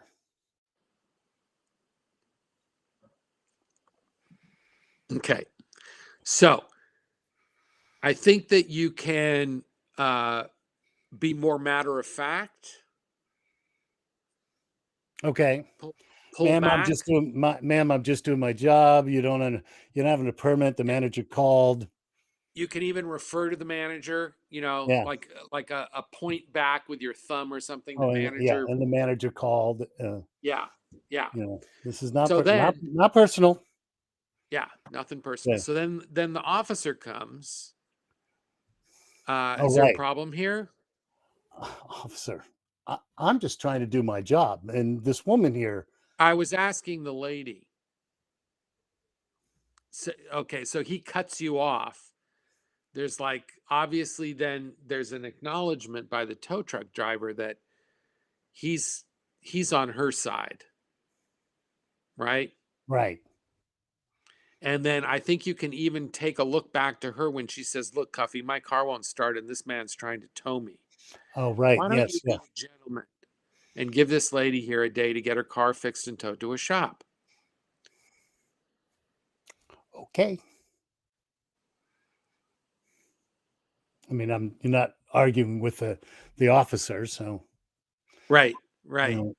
Okay. So I think that you can uh, be more matter of fact, Okay, pull, pull ma'am. back. I'm just doing my job. You don't have a permit. The Yeah. manager called. You can even refer to the manager, Yeah. like a point back with your thumb or something. The Oh, yeah. manager. And the manager called. Yeah. Yeah. This is So then, not personal. yeah, nothing personal. Yeah. So then the officer comes. Oh, Is there a right. problem here? Officer, I'm just trying to do my job. And this woman here, I was asking the lady. So, okay, so he cuts you off. There's like obviously then there's an acknowledgement by the tow truck driver that he's he's on her side, right? right. And then I think you can even take a look back to her when she says, "Look, Cuffy, my car won't start and this man's trying to tow me. Oh, right. Why don't you Yes. be Yeah. a gentleman and give this lady here a day to get her car fixed and towed to a shop?" Okay. I mean, you're not arguing with the officer. So, Right, you right. know,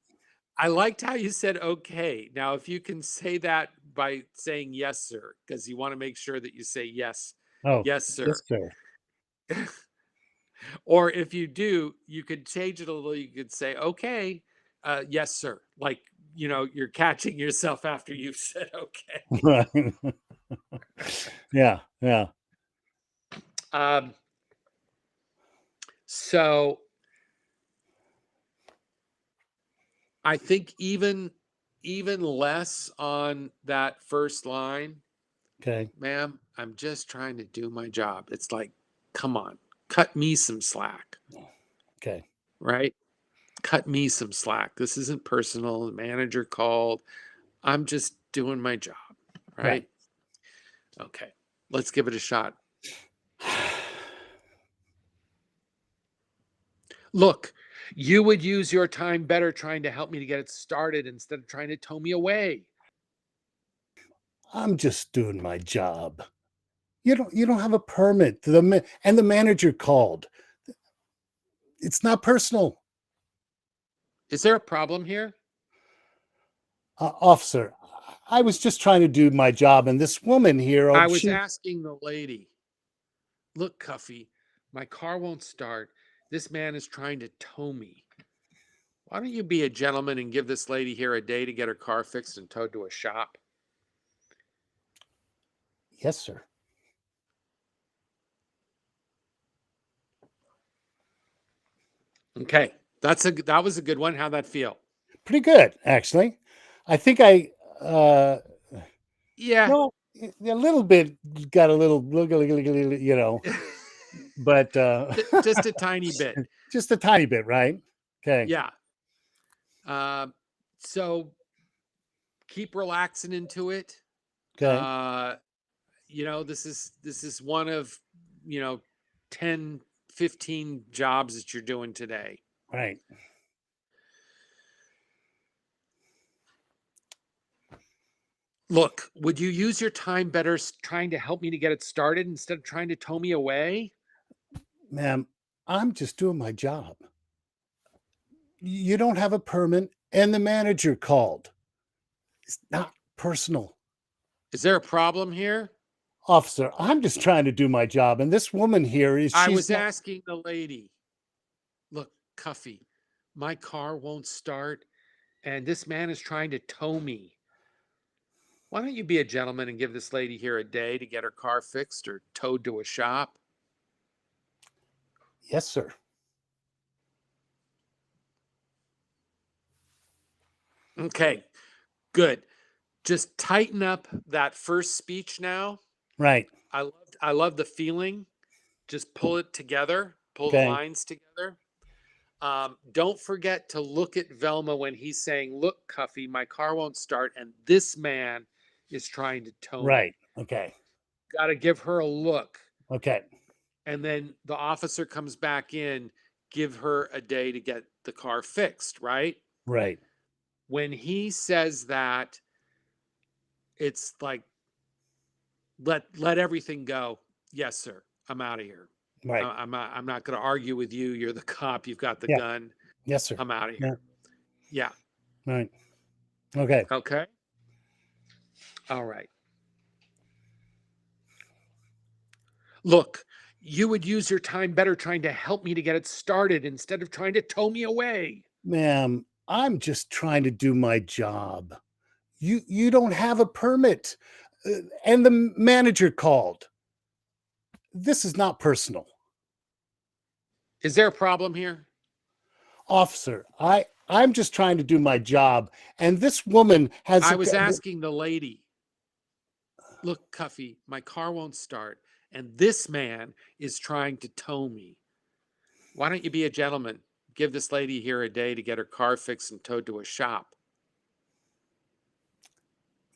I liked how you said okay. Now, if you can say that by saying yes, sir, because you want to make sure that you say yes, oh, yes, yes, sir. sir. Or if you do, you could change it a little. You could say, okay, yes, sir. Like, you're catching yourself after you've said okay. Right. Yeah. Yeah. Um, so I think even less on that first line, Okay. ma'am, I'm just trying to do my job. It's like, come on, cut me some slack, Okay. right? Cut me some slack. This isn't personal. The manager called. I'm just doing my job, Right. right? Okay, let's give it a shot. Look, you would use your time better trying to help me to get it started instead of trying to tow me away. I'm just doing my job. You don't have a permit. And the manager called. It's not personal. Is there a problem here? Officer, I was just trying to do my job, and this woman here, I was asking the lady, look, Cuffy, my car won't start. This man is trying to tow me. Why don't you be a gentleman and give this lady here a day to get her car fixed and towed to a shop? yes, sir. Okay. That was a good one. How'd that feel? Pretty good, actually. I think uh, Yeah. no, a little bit got a little, but Just a tiny bit. just a tiny bit, right? Okay. Yeah. Uh, so keep relaxing into it. Okay. Uh, this is one of, you know, 10, 15 jobs that you're doing today. Right. Look, would you use your time better trying to help me to get it started instead of trying to tow me away? Ma'am, I'm just doing my job. You don't have a permit, and the manager called. It's not personal. Is there a problem here? Officer, I'm just trying to do my job, and this woman here is I she's was not. asking the lady, look, Cuffy, my car won't start, and this man is trying to tow me. Why don't you be a gentleman and give this lady here a day to get her car fixed or towed to a shop? Yes, sir. Okay, good. Just tighten up that first speech now. Right. I love the feeling. Just pull it together, pull the Okay. lines together. Don't forget to look at Velma when he's saying, look, Cuffy, my car won't start, and this man is trying to tow Right. me. Okay. Got to give her a look. Okay. And then the officer comes back in, give her a day to get the car fixed, right? Right. When he says that, it's like, let everything go. Yes, sir. I'm out of here. Right. I'm not going to argue with you. You're the cop. You've got the Yeah. gun. Yes, sir. I'm out of Yeah. here. Yeah. Right. Okay. Okay. All right. Look, you would use your time better trying to help me to get it started instead of trying to tow me away. Ma'am, I'm just trying to do my job. You don't have a permit. And the manager called. This is not personal. Is there a problem here? Officer, I'm just trying to do my job, and this woman has I a was asking the lady, look, Cuffy, my car won't start, and this man is trying to tow me. Why don't you be a gentleman? Give this lady here a day to get her car fixed and towed to a shop.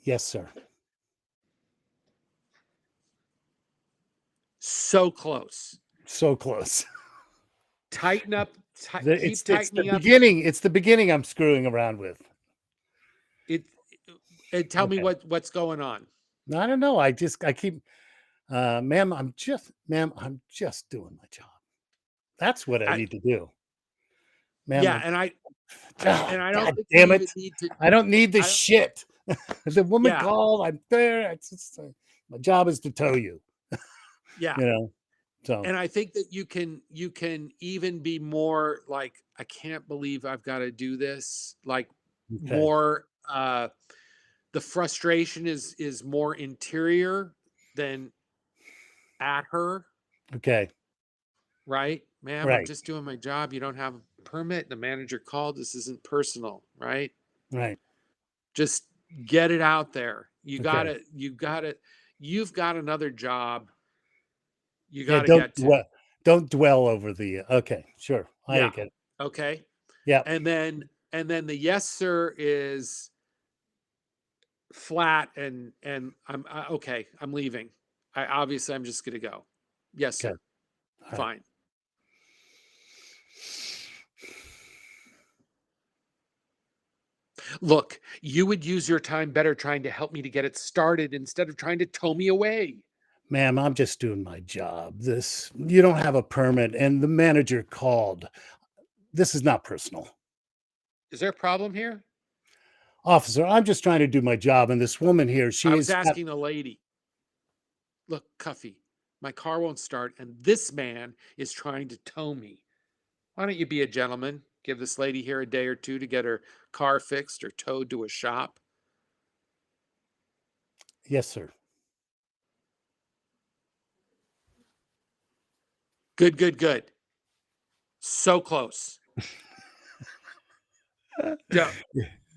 yes, sir. So close. So close. Tighten up, It's keep it's the tightening up. beginning. It's the beginning I'm screwing around with. It, and tell me Okay. what's going on. I don't know. I keep ma'am, I'm just doing my job. That's what I I, need to do. Ma'am, yeah, and I don't God think you damn even it. need to. I don't need this I don't. shit. The woman Yeah, called. I'm there. My job is to tow you, yeah. you know. So And I think that you can even be more like, I can't believe I've got to do this. Like okay. more the frustration is more interior than at her, Okay. right? Ma'am, I'm Right. just doing my job. You don't have a permit. The manager called. This isn't personal, right? Right. Just get it out there. Okay. You've got another job you Yeah, got to get to. don't dwell over the okay, sure. I Yeah. get it. Okay. Yeah. And then the yes sir is flat, and okay, I'm leaving. I'm just going to go. Yes Okay. sir. All right. Fine. Look, you would use your time better trying to help me to get it started instead of trying to tow me away. Ma'am, I'm just doing my job. You don't have a permit, and the manager called. This is not personal. Is there a problem here? Officer, I'm just trying to do my job, and this woman here, I she was is got asking the lady. Look, Cuffy, my car won't start, and this man is trying to tow me. Why don't you be a gentleman? Give this lady here a day or two to get her car fixed or towed to a shop. Yes, sir. Good, good, good. So close. Don't,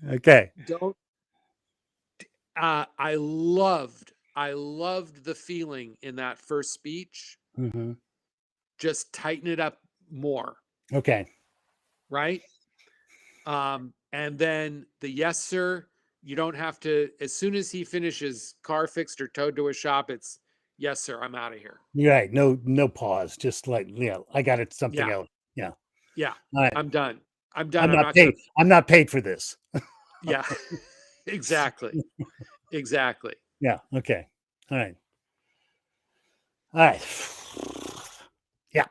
Okay. don't. I loved the feeling in that first speech. Mhm. Just tighten it up more, Okay. right? And then the yes, sir. You don't have to. As soon as he finishes car fixed or towed to a shop, it's yes, sir. I'm out of here. You're right. No pause. Just like, I got it something Yeah, else. Yeah. yeah. All right. I'm done. I'm done. I'm not gonna. I'm not paid for this. Yeah, exactly, exactly. Yeah. Okay. All right. All right. Yeah.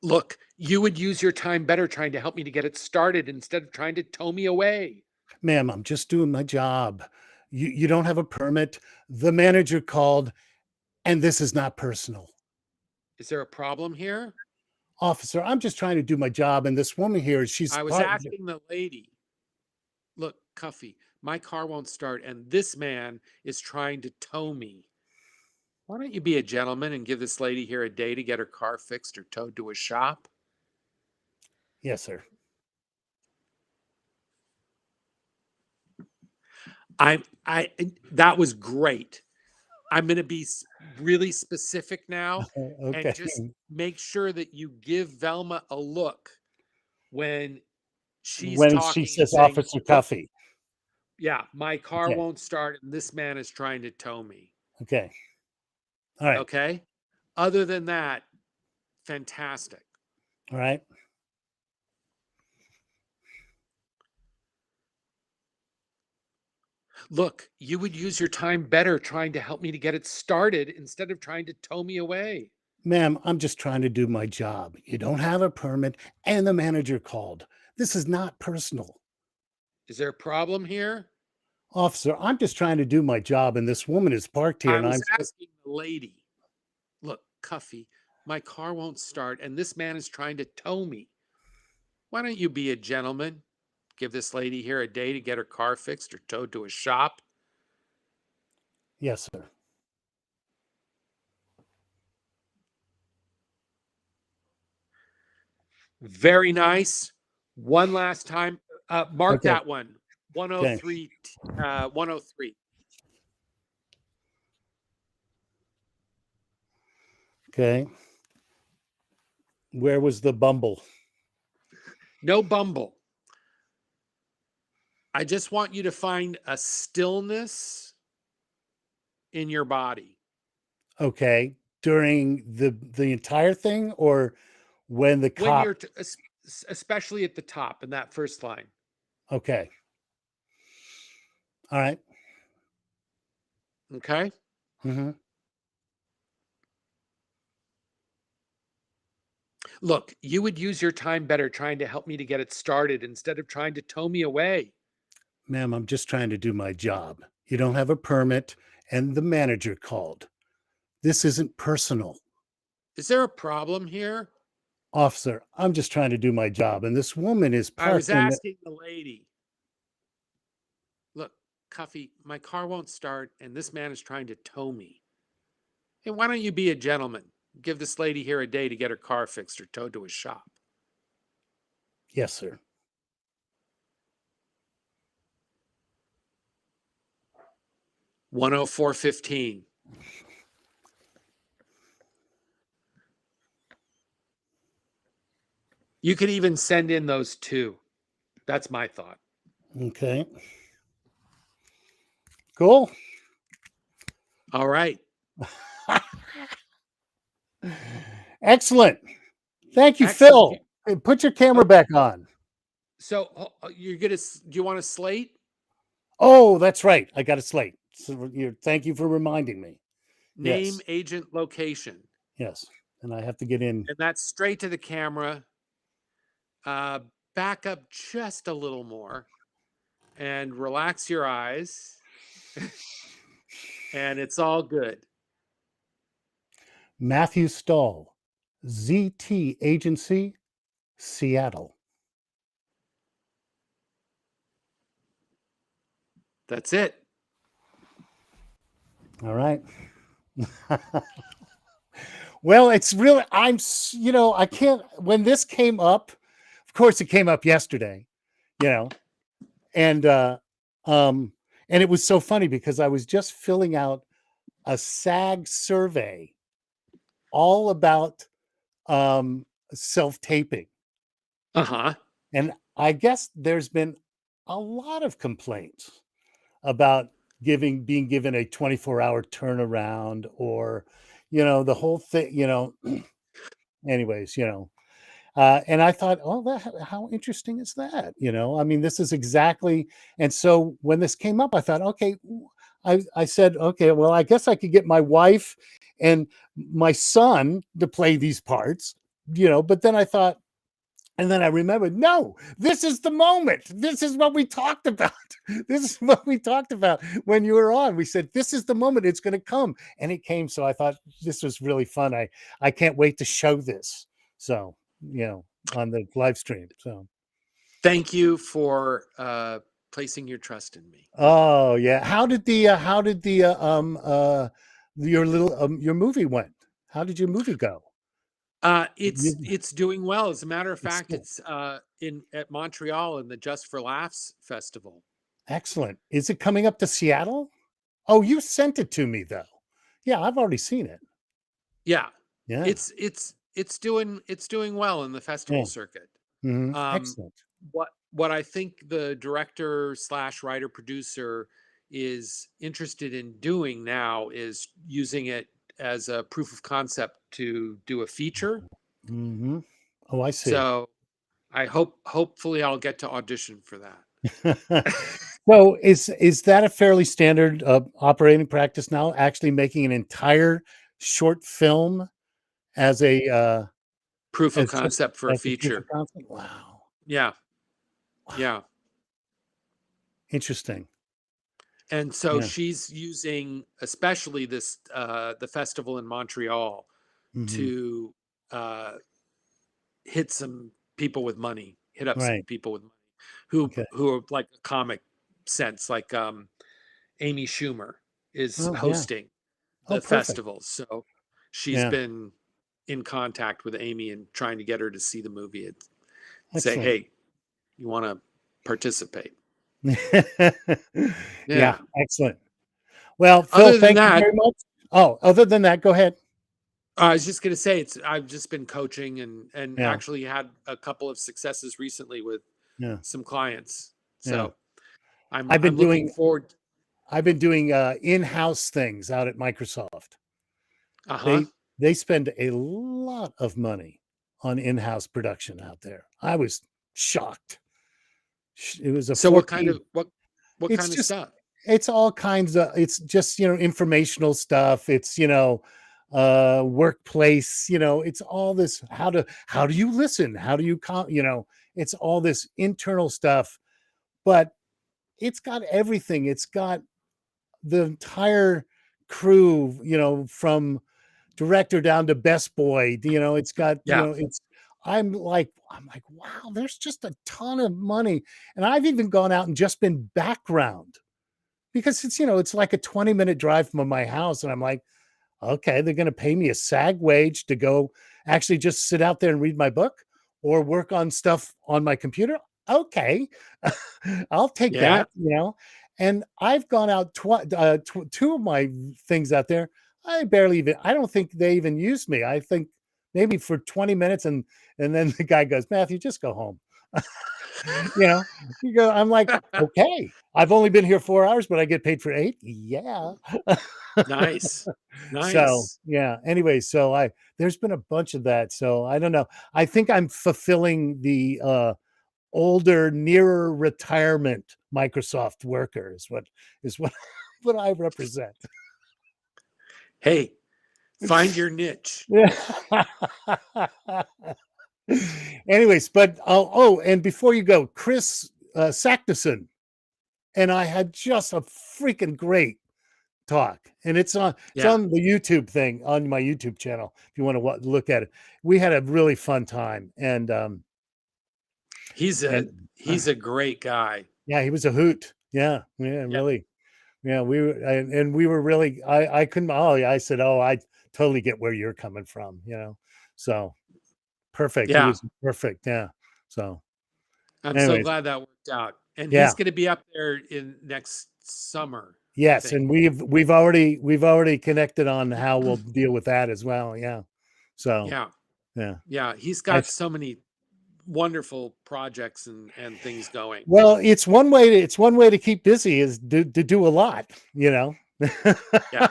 Look, you would use your time better trying to help me to get it started instead of trying to tow me away. Ma'am, I'm just doing my job. You don't have a permit. The manager called, and this is not personal. Is there a problem here? Officer, I'm just trying to do my job, and this woman here, she's I was part. asking the lady, look, Cuffy, my car won't start, and this man is trying to tow me. Why don't you be a gentleman and give this lady here a day to get her car fixed or towed to a shop? Yes, sir. I that was great. I'm going to be really specific now and Okay. just make sure that you give Velma a look when she's When she talking and says saying, Officer look, Cuffy. yeah, my car Okay. won't start and this man is trying to tow me. Okay. All right. Okay. Other than that, fantastic. All right. Look, you would use your time better trying to help me to get it started instead of trying to tow me away. Ma'am, I'm just trying to do my job. You don't have a permit, and the manager called. This is not personal. Is there a problem here? Officer, I'm just trying to do my job, and this woman is parked here, I and was asking the lady, look, Cuffy, my car won't start and this man is trying to tow me. Why don't you be a gentleman? Give this lady here a day to get her car fixed or towed to a shop. Yes, sir. Very nice. One last time. Mark Okay. that one. Okay. 103. 103. Okay. Where was the bumble? No bumble. I just want you to find a stillness in your body. Okay. During the entire thing, or when the When cop? you're, especially at the top in that first line. Okay. All right. Okay. Mm-hmm. Look, you would use your time better trying to help me to get it started instead of trying to tow me away. Ma'am, I'm just trying to do my job. You don't have a permit, and the manager called. This isn't personal. Is there a problem here? Officer, I'm just trying to do my job, and this woman is I was parked in the. asking the lady, look, Cuffy, my car won't start and this man is trying to tow me. Hey, why don't you be a gentleman? Give this lady here a day to get her car fixed or towed to a shop. Yes, sir. 104.15. You could even send in those two. That's my thought. Okay. Cool. All right. Excellent. Thank you, Excellent. Phil. Hey, put your camera Oh, back on. So you're gonna do you want a slate? Oh, that's right. I got a slate. So thank you for reminding me. Name, Yes. agent, location, Yes. And I have to get in. and that's straight to the camera. Uh, Back up just a little more and relax your eyes, and it's all good. Matthew Stahl, ZT Agency, Seattle. That's it. All right. Well, it's really, I can't, when this came up, of course, it came up yesterday, you know, and, um, and it was so funny because I was just filling out a SAG survey all about self taping. Uh huh. And I guess there's been a lot of complaints about being given a 24-hour turnaround, or the whole thing, anyways, and I thought, oh, how interesting is that? I mean, this is exactly. And so when this came up, I thought, okay, I said, okay, well, I guess I could get my wife and my son to play these parts, but then I thought, and then I remembered, no, this is the moment. This is what we talked about. This is what we talked about when you were on. We said, this is the moment. It's going to come. And it came. So I thought this was really fun. I can't wait to show this. So, on the live stream. So, Thank you for placing your trust in me. oh yeah. How did the, your movie went? How did your movie go? It's doing well. As a matter of It's fact, it's in at Montreal in the Just for Laughs festival. excellent. Is it coming up to Seattle? Oh, you sent it to me though. Yeah, I've already seen it. Yeah, Yeah. it's doing well in the festival Yeah. circuit. Um, Excellent. what I think the director slash writer producer is interested in doing now is using it as a proof of concept to do a feature. Hmm. Oh, I see. So hopefully I'll get to audition for that. So is that a fairly standard operating practice now? Actually, making an entire short film as a Proof of as just concept for a as a proof of feature. concept? Wow. Yeah, Wow. yeah. Interesting. And so Yeah. she's using especially this the festival in Montreal Hmm. to uh hit some people with money, hit up some Right. people with money Okay. who are like a comic sense, like Amy Schumer is Oh yeah. hosting Oh, the perfect. festival. So she's Yeah. been in contact with Amy and trying to get her to see the movie and say, Excellent. "Hey, you want to participate?" Yeah. Yeah. Excellent. Well, Phil, Other than thank you that, very much. Oh, other than that, go ahead. I was just gonna say it's I've just been coaching and Yeah. actually had a couple of successes recently with Yeah. some clients. Yeah. So I've been I'm looking doing forward. in-house things out at Microsoft. Uh-huh. They spend a lot of money on in-house production out there. I was shocked. It was a So 14. what It's kind of just stuff? it's all kinds of, it's just, informational stuff. It's, workplace, it's all this, how do you listen? How do you it's all this internal stuff, but it's got everything. It's got the entire crew, from director down to best boy. It's got, Yeah. it's I'm like, wow, there's just a ton of money. And I've even gone out and just been background because it's like a 20-minute drive from my house. And I'm like, okay, they're going to pay me a SAG wage to go actually just sit out there and read my book or work on stuff on my computer. Okay, I'll take Yeah. that, And I've gone out two of my things out there. I don't think they even used me. I think maybe for 20 minutes, and then the guy goes, Matthew, just go home. you know, I'm like, okay, I've only been here 4 hours, but I get paid for 8. Yeah. Nice. So Nice. yeah. Anyway, so there's been a bunch of that. So I don't know. I think I'm fulfilling the older, nearer retirement Microsoft worker is what what I represent. Hey, find your niche. Yeah. Anyways, but and before you go, Chris Sacknesson and I had just a freaking great talk, and it's Yeah. on the YouTube thing on my YouTube channel. If you want to look at it, we had a really fun time, He's a and he's a great guy. yeah, he was a hoot. Yeah, yeah, Yeah. really. Yeah, we were, and we were really. I couldn't. Oh, yeah, I said, oh, I totally get where you're coming from. So perfect. He Yeah. was perfect. Yeah. So, I'm so anyways, glad that worked out. And yeah. he's going to be up there in next summer, I Yes, think. and we've already connected on how we'll deal with that as well. Yeah. So, Yeah. yeah. Yeah. He's I got so many wonderful projects and things going. Well, it's one way to keep busy is to do a lot, you know. Yeah.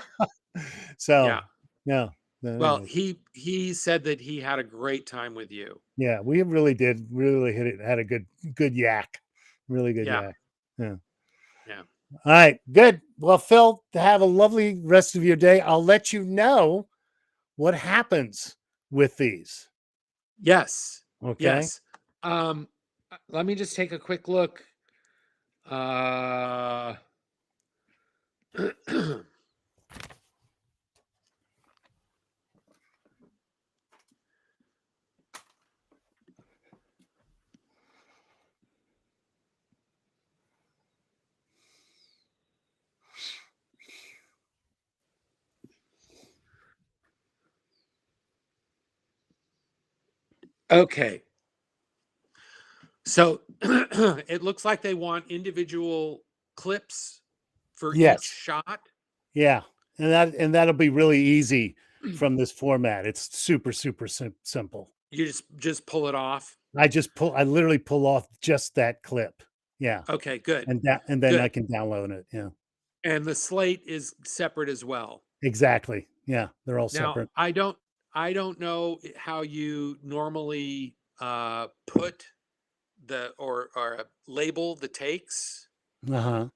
So, Yeah. yeah. Well, Anyways, he said that he had a great time with you. yeah, we really hit it, had a good yak. Really good Yeah. yak. Yeah. Yeah. All right, good. Well, Phil, have a lovely rest of your day. I'll let you know what happens with these. Yes. Okay? Yes. Let me just take a quick look. Uh okay. So it looks like they want individual clips for each Yes. shot. Yeah. And that'll be really easy from this format. It's super simple. You just pull it off. I literally pull off just that clip. Yeah. Okay, good. And then I Good. can download it. Yeah. And the slate is separate as well. Exactly. Yeah. They're all Now, separate. I don't know how you normally put or label the takes, Uh-huh.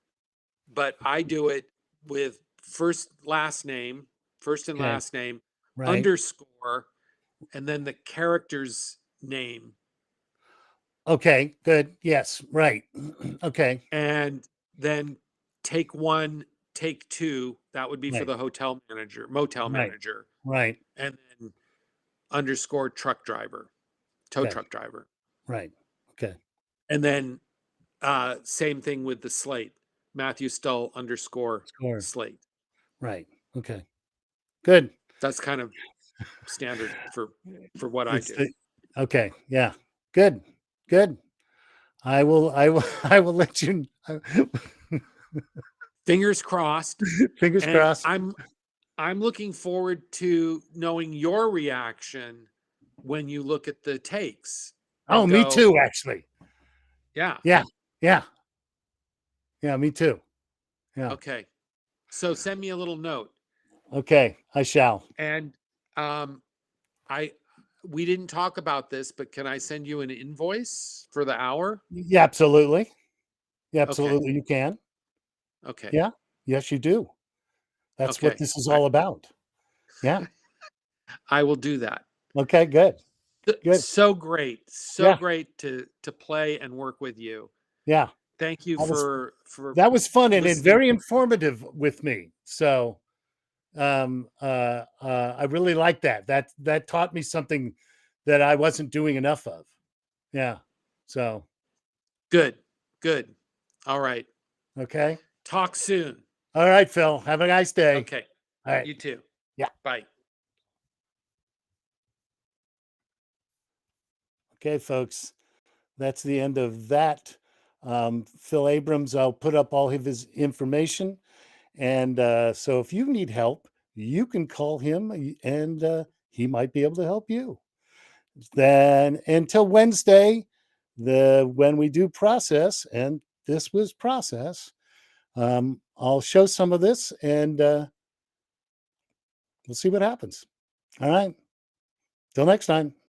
but I do it with first and Okay. last name, Right. underscore, and then the character's name, Okay. Good. Yes. Right. Okay. and then take one, take two. That would be for Right. the motel Right. manager, Right. and then underscore tow Okay. truck driver. Right. Okay. And then same thing with the slate, Matthew Stull underscore Score. slate. Right. Okay. Good. That's kind of standard for what I It's do. the Okay. Yeah. Good. Good. I will I will let you Fingers crossed. fingers And crossed. I'm looking forward to knowing your reaction when you look at the takes Oh, and me go, too, actually. yeah, Yeah. Yeah. Yeah, me too. Yeah. okay. So send me a little note. Okay, I shall. And um, I we didn't talk about this, but can I send you an invoice for the hour? Yeah, absolutely. Yeah, Okay. absolutely, you can. Okay. Yeah. Yes, you do. That's what Okay. this is I all about. Yeah. I will do that. Okay, good. Good. So great. So Yeah. great to play and work with you. Yeah. Thank you That was for that was fun and listening. very informative with me. So, I really like that. That taught me something that I wasn't doing enough of. Yeah. So, Good. Good. All right. okay. Talk soon. All right, Phil. Have a nice day. Okay. All right. You too. Yeah. Bye. Okay, folks. That's the end of that. Phil Abrams, I'll put up all of his information. And so if you need help, you can call him and he might be able to help you. Then until Wednesday, when we do process, and this was process, I'll show some of this and we'll see what happens. All right. Till next time.